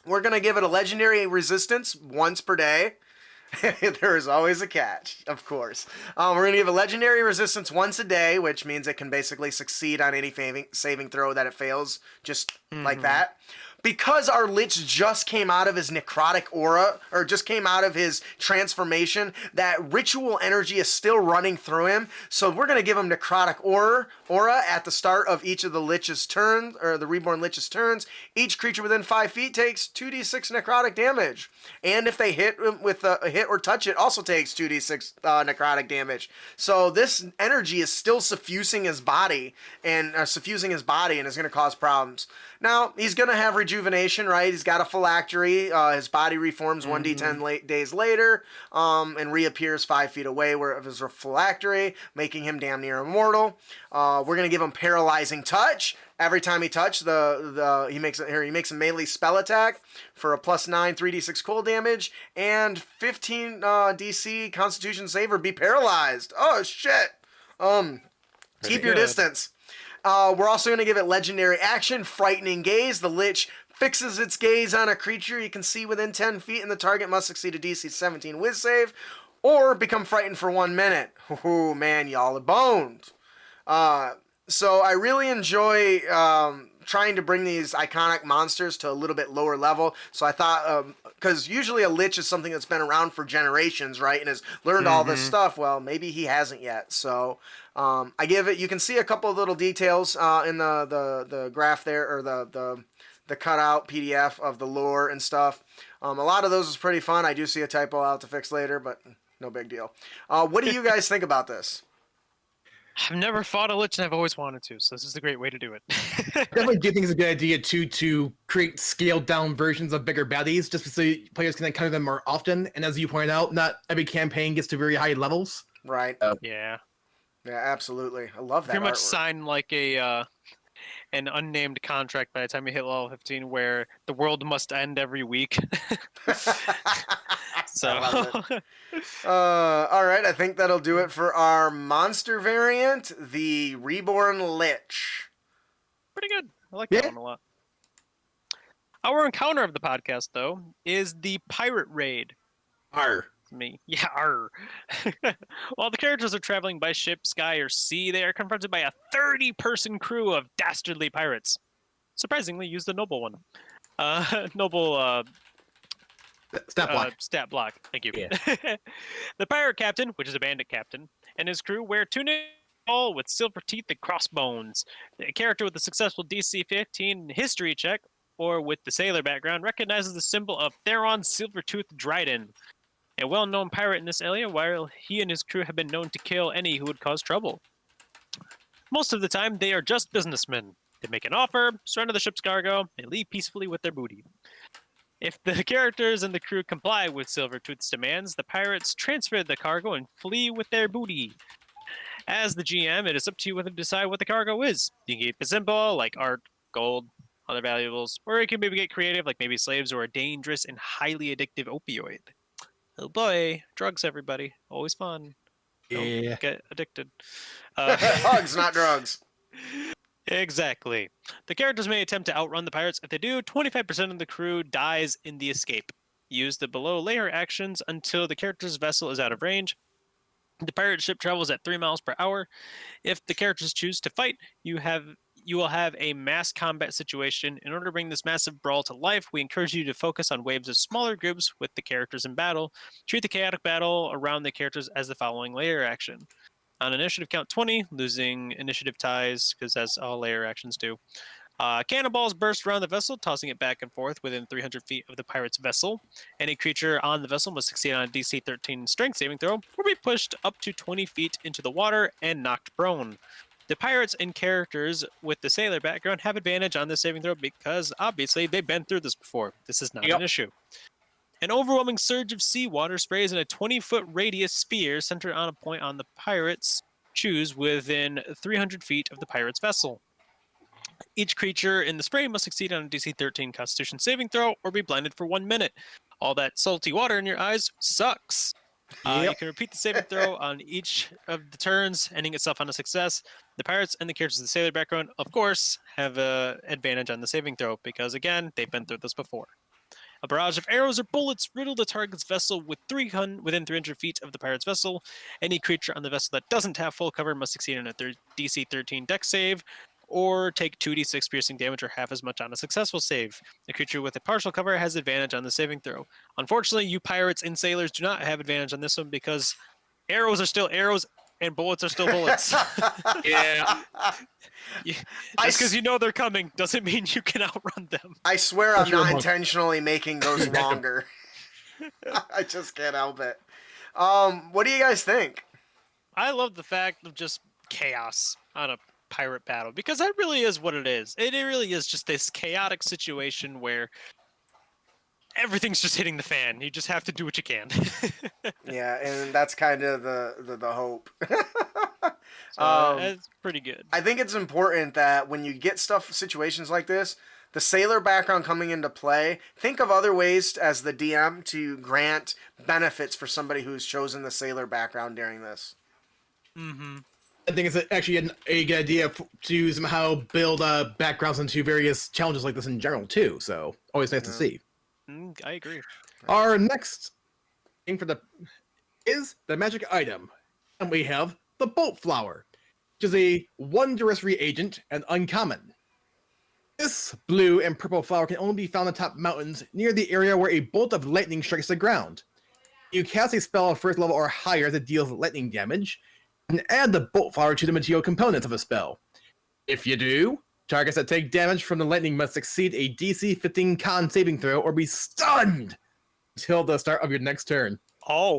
we're going to give it a legendary resistance once per day. There is always a catch, of course. We're going to give a legendary resistance once a day, which means it can basically succeed on any saving throw that it fails, just like that. Because our Lich just came out of his necrotic aura, or just came out of his transformation, that ritual energy is still running through him. So we're going to give him necrotic aura at the start of each of the Lich's turns, or the Reborn Lich's turns. Each creature within 5 feet takes 2d6 necrotic damage. And if they hit with a hit or touch it, also takes 2d6 necrotic damage. So this energy is still suffusing his body, and is going to cause problems. Now, he's going to have rejuvenation, right? He's got a phylactery. His body reforms 1d10 days later and reappears 5 feet away where of his phylactery, making him damn near immortal. We're going to give him paralyzing touch. Every time he touches, he makes a melee spell attack for a +9 3d6 cold damage and 15 DC Constitution save or be paralyzed. Oh shit! Keep your distance. We're also going to give it legendary action, Frightening Gaze. The Lich fixes its gaze on a creature you can see within 10 feet, and the target must succeed a DC 17 Wiz save, or become frightened for 1 minute. Oh man, y'all are boned. So I really enjoy trying to bring these iconic monsters to a little bit lower level. So I thought, because usually a Lich is something that's been around for generations, right, and has learned all this stuff. Well, maybe he hasn't yet. So I give it. You can see a couple of little details in the graph there, or the cutout PDF of the lore and stuff. A lot of those is pretty fun. I do see a typo I'll have to fix later, but no big deal. What do you guys think about this? I've never fought a Lich, and I've always wanted to, so this is a great way to do it. Definitely do think it's a good idea to create scaled down versions of bigger baddies, just so players can encounter them more often. And as you pointed out, not every campaign gets to very high levels. Right. Yeah. Yeah, absolutely. I love that. Pretty much artwork. sign like an unnamed contract by the time you hit level 15, where the world must end every week. So. I love it. All right, I think that'll do it for our monster variant, the Reborn Lich. Pretty good. I like that one a lot. Our encounter of the podcast, though, is the Pirate Raid. Arr. Me. Yeah, arr. While the characters are traveling by ship, sky, or sea, they are confronted by a 30-person crew of dastardly pirates. Surprisingly, use the noble one. Noble stat block. Thank you. Yeah. The pirate captain, which is a bandit captain, and his crew wear tunic all with silver teeth and crossbones. A character with a successful DC 15 history check, or with the sailor background, recognizes the symbol of Theron's silver-toothed Dryden, a well-known pirate in this area, while he and his crew have been known to kill any who would cause trouble. Most of the time, they are just businessmen. They make an offer, surrender the ship's cargo, and leave peacefully with their booty. If the characters and the crew comply with Silvertooth's demands, the pirates transfer the cargo and flee with their booty. As the GM, it is up to you whether to decide what the cargo is. You can keep it simple, like art, gold, other valuables, or you can maybe get creative, like maybe slaves or a dangerous and highly addictive opioid. Oh boy, drugs, everybody. Always fun. Yeah. Don't get addicted. Hugs, not drugs. Exactly. The characters may attempt to outrun the pirates. If they do, 25% of the crew dies in the escape. Use the below layer actions until the character's vessel is out of range. The pirate ship travels at 3 miles per hour. If the characters choose to fight, you will have a mass combat situation. In order to bring this massive brawl to life, we encourage you to focus on waves of smaller groups with the characters in battle. Treat the chaotic battle around the characters as the following layer action. On initiative count 20, losing initiative ties, because that's all layer actions do. Cannonballs burst around the vessel, tossing it back and forth within 300 feet of the pirate's vessel. Any creature on the vessel must succeed on a DC 13 strength saving throw, or be pushed up to 20 feet into the water and knocked prone. The pirates and characters with the sailor background have advantage on this saving throw because, obviously, they've been through this before. This is not an issue. An overwhelming surge of seawater sprays in a 20-foot radius sphere centered on a point on the pirates choose within 300 feet of the pirate's vessel. Each creature in the spray must succeed on a DC 13 Constitution saving throw or be blinded for 1 minute. All that salty water in your eyes sucks. You can repeat the saving throw on each of the turns, ending itself on a success. The pirates and the characters with the sailor background, of course, have an advantage on the saving throw because, again, they've been through this before. A barrage of arrows or bullets riddle the target's vessel within 300 feet of the pirate's vessel. Any creature on the vessel that doesn't have full cover must succeed on a DC 13 dex save, or take 2d6 piercing damage or half as much on a successful save. A creature with a partial cover has advantage on the saving throw. Unfortunately, you pirates and sailors do not have advantage on this one because arrows are still arrows and bullets are still bullets. Yeah. Just because you know they're coming doesn't mean you can outrun them. I swear I'm Sure, not Monk. intentionally making those longer. I just can't help it. What do you guys think? I love the fact of just chaos on a pirate battle because that really is what it is. It really is just this chaotic situation where everything's just hitting the fan. You just have to do what you can. Yeah, and that's kind of the hope. It's pretty good. I think it's important that when you get situations like this, the sailor background coming into play, think of other ways as the DM to grant benefits for somebody who's chosen the sailor background during this. Mm-hmm. I think it's actually a good idea to somehow build backgrounds into various challenges like this in general, too. So, always nice to see. I agree. Our next thing is the magic item. And we have the Bolt Flower, which is a wondrous reagent and uncommon. This blue and purple flower can only be found atop mountains near the area where a bolt of lightning strikes the ground. You cast a spell of first level or higher that deals lightning damage, and add the Bolt Flower to the material components of a spell. If you do, targets that take damage from the lightning must succeed a DC 15 con saving throw or be stunned until the start of your next turn. Oh.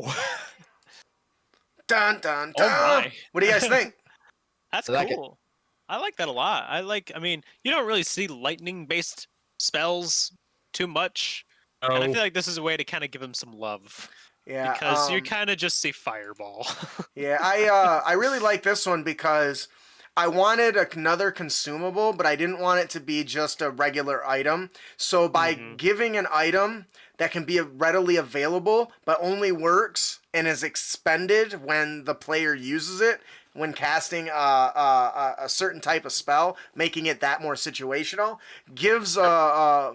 Dun dun dun. Oh my. What do you guys think? That's I like it. cool. I like that a lot. I mean, you don't really see lightning-based spells too much. And I feel like this is a way to kind of give them some love. Yeah, Because you kind of just see fireball. yeah, I really like this one because I wanted another consumable, but I didn't want it to be just a regular item. So by giving an item that can be readily available, but only works and is expended when the player uses it, when casting a certain type of spell, making it that more situational, gives a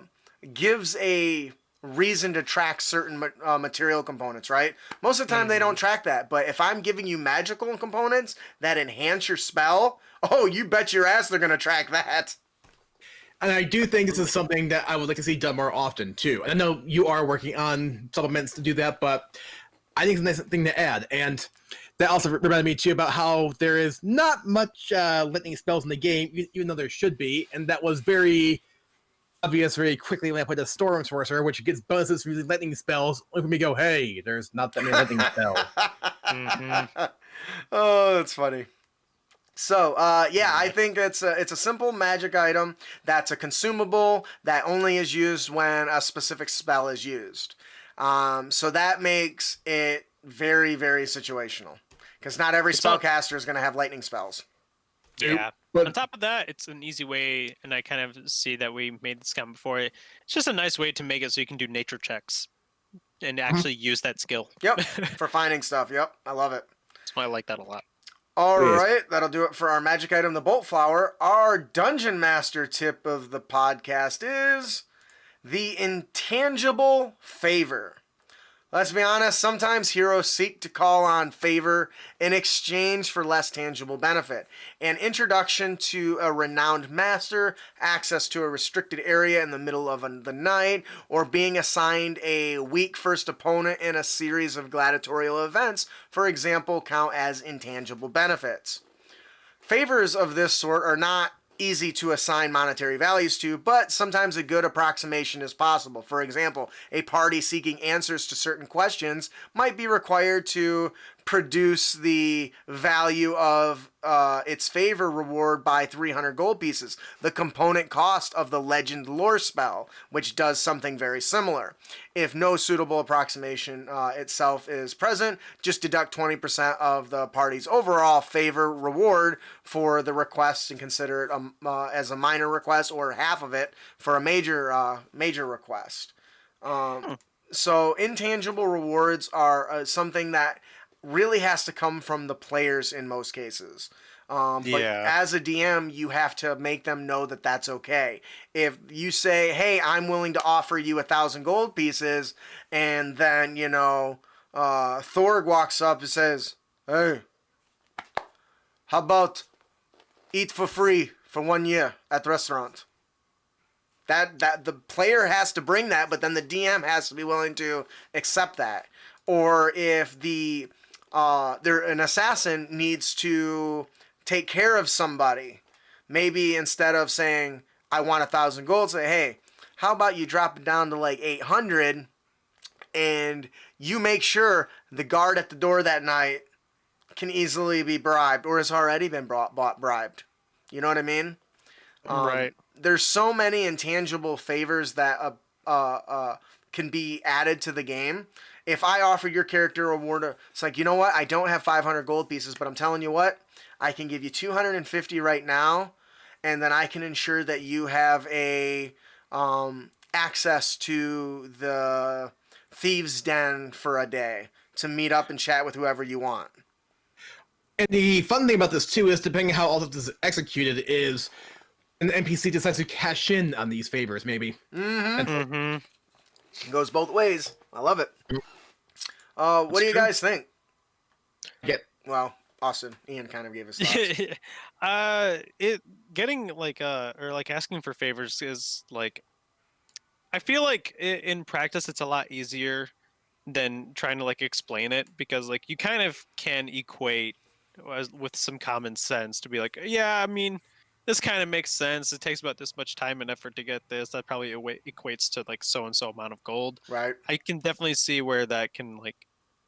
reason to track certain material components, right? Most of the time they don't track that, but if I'm giving you magical components that enhance your spell, oh, you bet your ass they're going to track that. And I do think this is something that I would like to see done more often, too. I know you are working on supplements to do that, but I think it's a nice thing to add. And that also reminded me, too, about how there is not much lightning spells in the game, even though there should be. And that was very obvious very quickly when I played the Storm Sorcerer, which gets bonuses for using lightning spells. Only for me to go, hey, there's not that many lightning spells. Oh, that's funny. So, yeah, I think it's a simple magic item that's a consumable that only is used when a specific spell is used. So that makes it very, very situational. Because not every spellcaster is going to have lightning spells. Yeah. But- On top of that, it's an easy way, and I kind of see that we made this comment before. It's just a nice way to make it so you can do nature checks and actually use that skill. Yep, for finding stuff. Yep, I love it. So I like that a lot. All Please. right, that'll do it for our magic item, the Bolt Flower. Our Dungeon Master tip of the podcast is the Intangible Favor. Let's be honest, sometimes heroes seek to call on favor in exchange for less tangible benefit. An introduction to a renowned master, access to a restricted area in the middle of the night, or being assigned a weak first opponent in a series of gladiatorial events, for example, count as intangible benefits. Favors of this sort are not easy to assign monetary values to, but sometimes a good approximation is possible. For example, a party seeking answers to certain questions might be required to produce the value of its favor reward by 300 gold pieces, the component cost of the legend lore spell, which does something very similar. If no suitable approximation itself is present, just deduct 20% of the party's overall favor reward for the request and consider it as a minor request, or half of it for a major request. So intangible rewards are something that really has to come from the players in most cases. But Yeah. as a DM, you have to make them know that that's okay. If you say, "Hey, I'm willing to offer you 1,000 gold pieces," and then Thorg walks up and says, "Hey, how about eat for free for 1 year at the restaurant?" That the player has to bring that, but then the DM has to be willing to accept that. Or if an assassin needs to take care of somebody, maybe instead of saying I want 1,000 gold, say, "Hey, how about you drop it down to like 800, and you make sure the guard at the door that night can easily be bribed or has already been bribed." You know what I mean? Right. There's so many intangible favors that can be added to the game. If I offer your character a reward, it's like, you know what? I don't have 500 gold pieces, but I'm telling you what, I can give you 250 right now, and then I can ensure that you have a access to the thieves' den for a day to meet up and chat with whoever you want. And the fun thing about this too is, depending on how all of this is executed, is an NPC decides to cash in on these favors, maybe. Mm-hmm. It goes both ways. I love it. What do you guys think? Yeah. Well, Austin, Ian kind of gave us thoughts. Getting asking for favors is like, I feel like in practice it's a lot easier than trying to like explain it, because like you kind of can equate with some common sense to be like, yeah, I mean, this kind of makes sense. It takes about this much time and effort to get this. That probably equates to like so and so amount of gold. Right. I can definitely see where that can like,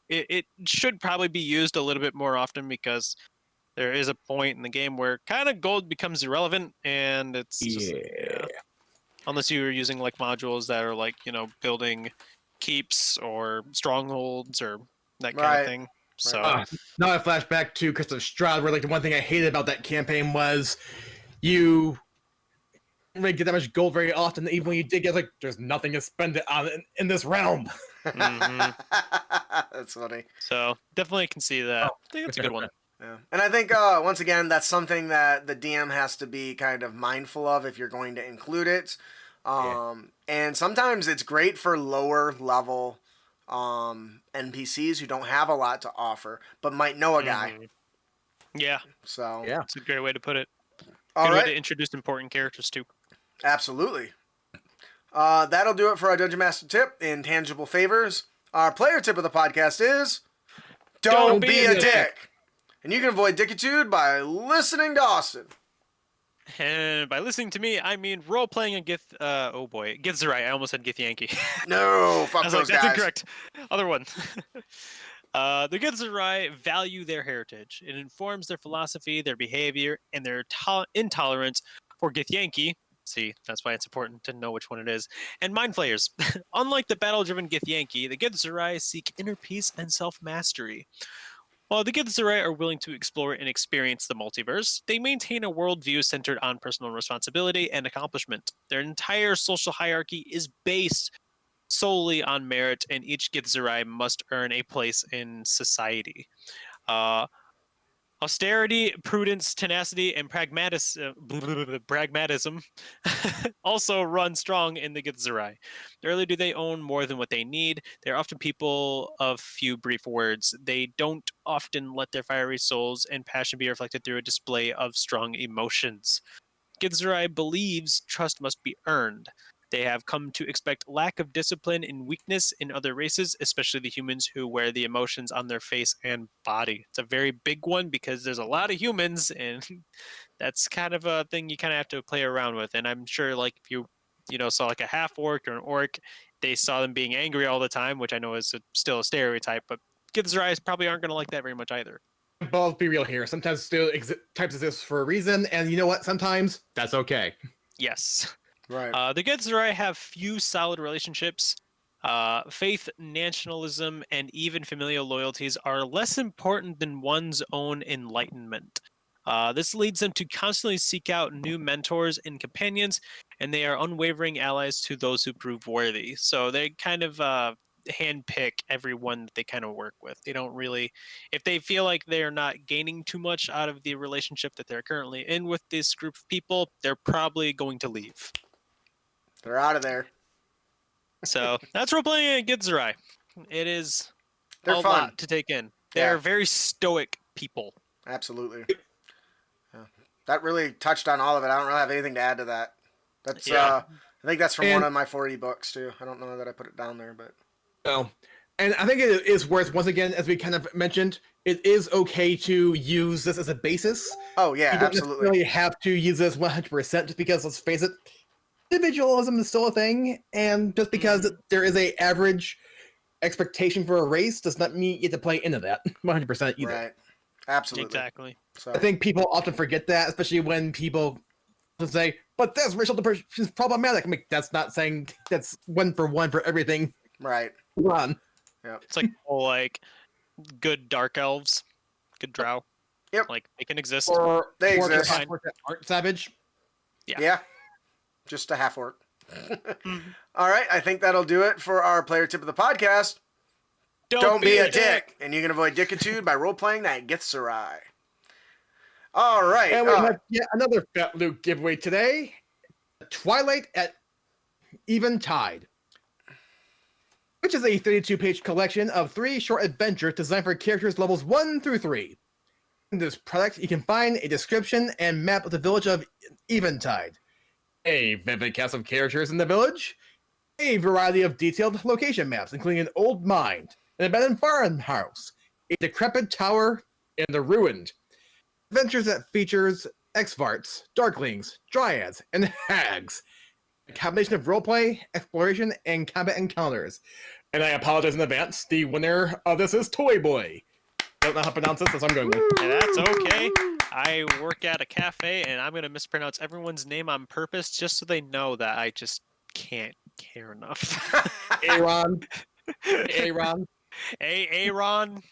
it should probably be used a little bit more often, because there is a point in the game where kind of gold becomes irrelevant, and it's just, unless you're using like modules that are like, building keeps or strongholds or that kind of thing. So now I flash back to Crystal Stroud, where like the one thing I hated about that campaign was you didn't really get that much gold very often. Even when you did get, like, there's nothing to spend it on in this realm. Mm-hmm. That's funny. So definitely can see that. I think it's a good one. Yeah. And I think, once again, that's something that the DM has to be kind of mindful of if you're going to include it. And sometimes it's great for lower level NPCs who don't have a lot to offer, but might know a guy. Yeah. So yeah, it's a great way to put it. All good right. way to introduce important characters too. Absolutely. That'll do it for our Dungeon Master tip, Intangible Favors. Our player tip of the podcast is Don't be a dick. And you can avoid dickitude by listening to Austin. And by listening to me, I mean role-playing and Githzerai. I almost said Githyanki. No, fuck I was those like, that's guys. incorrect. Other one. The Githzerai value their heritage. It informs their philosophy, their behavior, and their intolerance for Githyanki. See, that's why it's important to know which one it is. And mind flayers. Unlike the battle-driven Githyanki, the Githzerai seek inner peace and self-mastery. While the Githzerai are willing to explore and experience the multiverse, they maintain a worldview centered on personal responsibility and accomplishment. Their entire social hierarchy is based solely on merit, and each Githzerai must earn a place in society. Austerity, prudence, tenacity, and pragmatism also run strong in the Githzerai. Rarely do they own more than what they need. They're often people of few brief words. They don't often let their fiery souls and passion be reflected through a display of strong emotions. Githzerai believes trust must be earned. They have come to expect lack of discipline and weakness in other races, especially the humans who wear the emotions on their face and body. It's a very big one because there's a lot of humans, and that's kind of a thing you kind of have to play around with. And I'm sure, like, if you saw like a half orc or an orc, they saw them being angry all the time, which I know is still a stereotype, but Githzerai probably aren't going to like that very much either. But let's be real here. Sometimes still types exist for a reason, and you know what? Sometimes that's okay. Yes. Right. The Githzerai have few solid relationships. Faith, nationalism, and even familial loyalties are less important than one's own enlightenment. This leads them to constantly seek out new mentors and companions, and they are unwavering allies to those who prove worthy. So they kind of handpick everyone that they kind of work with. They don't really, if they feel like they're not gaining too much out of the relationship that they're currently in with this group of people, they're probably going to leave. They're out of there. So that's Roleplaying Adventures. It is They're a fun. lot to take in. They're Yeah. very stoic people. Absolutely. Yeah. That really touched on all of it. I don't really have anything to add to that. That's Yeah. I think that's from And- one of my 4E books too. I don't know that I put it down there, but So, and I think it is worth, once again, as we kind of mentioned, it is okay to use this as a basis. oh yeah, You don't absolutely. necessarily have to use this 100% just because, let's face it, individualism is still a thing, and just because there is a average expectation for a race does not mean you get to play into that 100% either. Right. Absolutely. Exactly. So I think people often forget that, especially when people say, but this racial diversity is problematic. I mean, that's not saying that's one for everything. right. Run. It's like like good dark elves, good drow. Yep. Like they can exist. Or They orcs exist. that aren't savage. Yeah. Yeah. Just a half orc. All right, I think that'll do it for our player tip of the podcast. Don't be a dick. And you can avoid dickitude by role-playing that gets awry. All right. And we have yet another Fat Luke giveaway today. Twilight at Eventide, which is a 32-page collection of 3 short adventures designed for characters levels 1 through 3. In this product, you can find a description and map of the village of Eventide, a vivid cast of characters in the village, a variety of detailed location maps, including an old mine, an abandoned farmhouse, a decrepit tower, and a ruined. Adventures that features Exvarts, Darklings, Dryads, and Hags. A combination of roleplay, exploration, and combat encounters. And I apologize in advance, the winner of this is Toy Boy. Don't know how to pronounce this, that's what I'm going with. And that's okay. I work at a cafe and I'm gonna mispronounce everyone's name on purpose just so they know that I just can't care enough. Aaron. Aaron. Aaron.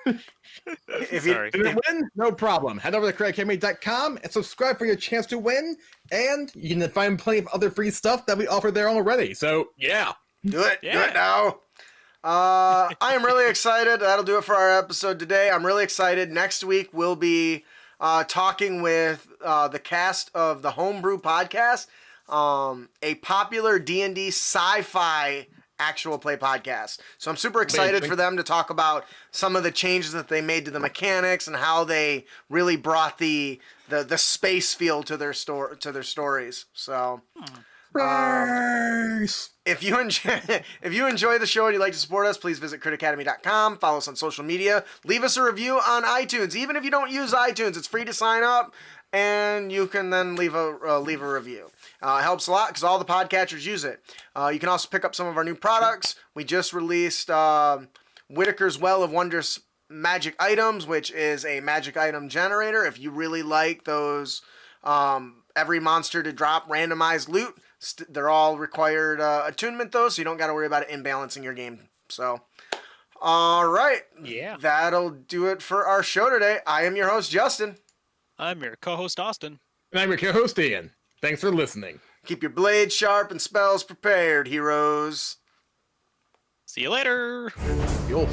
If you- Sorry. Didn't win? No problem. Head over to createacademy.com and subscribe for your chance to win. And you can find plenty of other free stuff that we offer there already. So, yeah. Do it. Do Yeah. it now. I am really excited. That'll do it for our episode today. I'm really excited. Next week we'll be talking with the cast of the Homebrew podcast, a popular D&D sci-fi actual play podcast. So I'm super excited Amazing. for them to talk about some of the changes that they made to the mechanics and how they really brought the space feel to their stories. So Nice. if you enjoy the show and you'd like to support us, please visit critacademy.com, follow us on social media, leave us a review on iTunes. Even if you don't use iTunes, it's free to sign up, and you can then leave a review. It helps a lot because all the podcatchers use it. You can also pick up some of our new products. We just released Whitaker's Well of Wondrous Magic Items, which is a magic item generator. If you really like those, every monster to drop randomized loot, they're all required attunement though, so you don't got to worry about it imbalancing your game. So, all right. Yeah. That'll do it for our show today. I am your host, Justin. I'm your co-host Austin. And I'm your co-host, Ian. Thanks for listening. Keep your blades sharp and spells prepared, heroes. See you later. You'll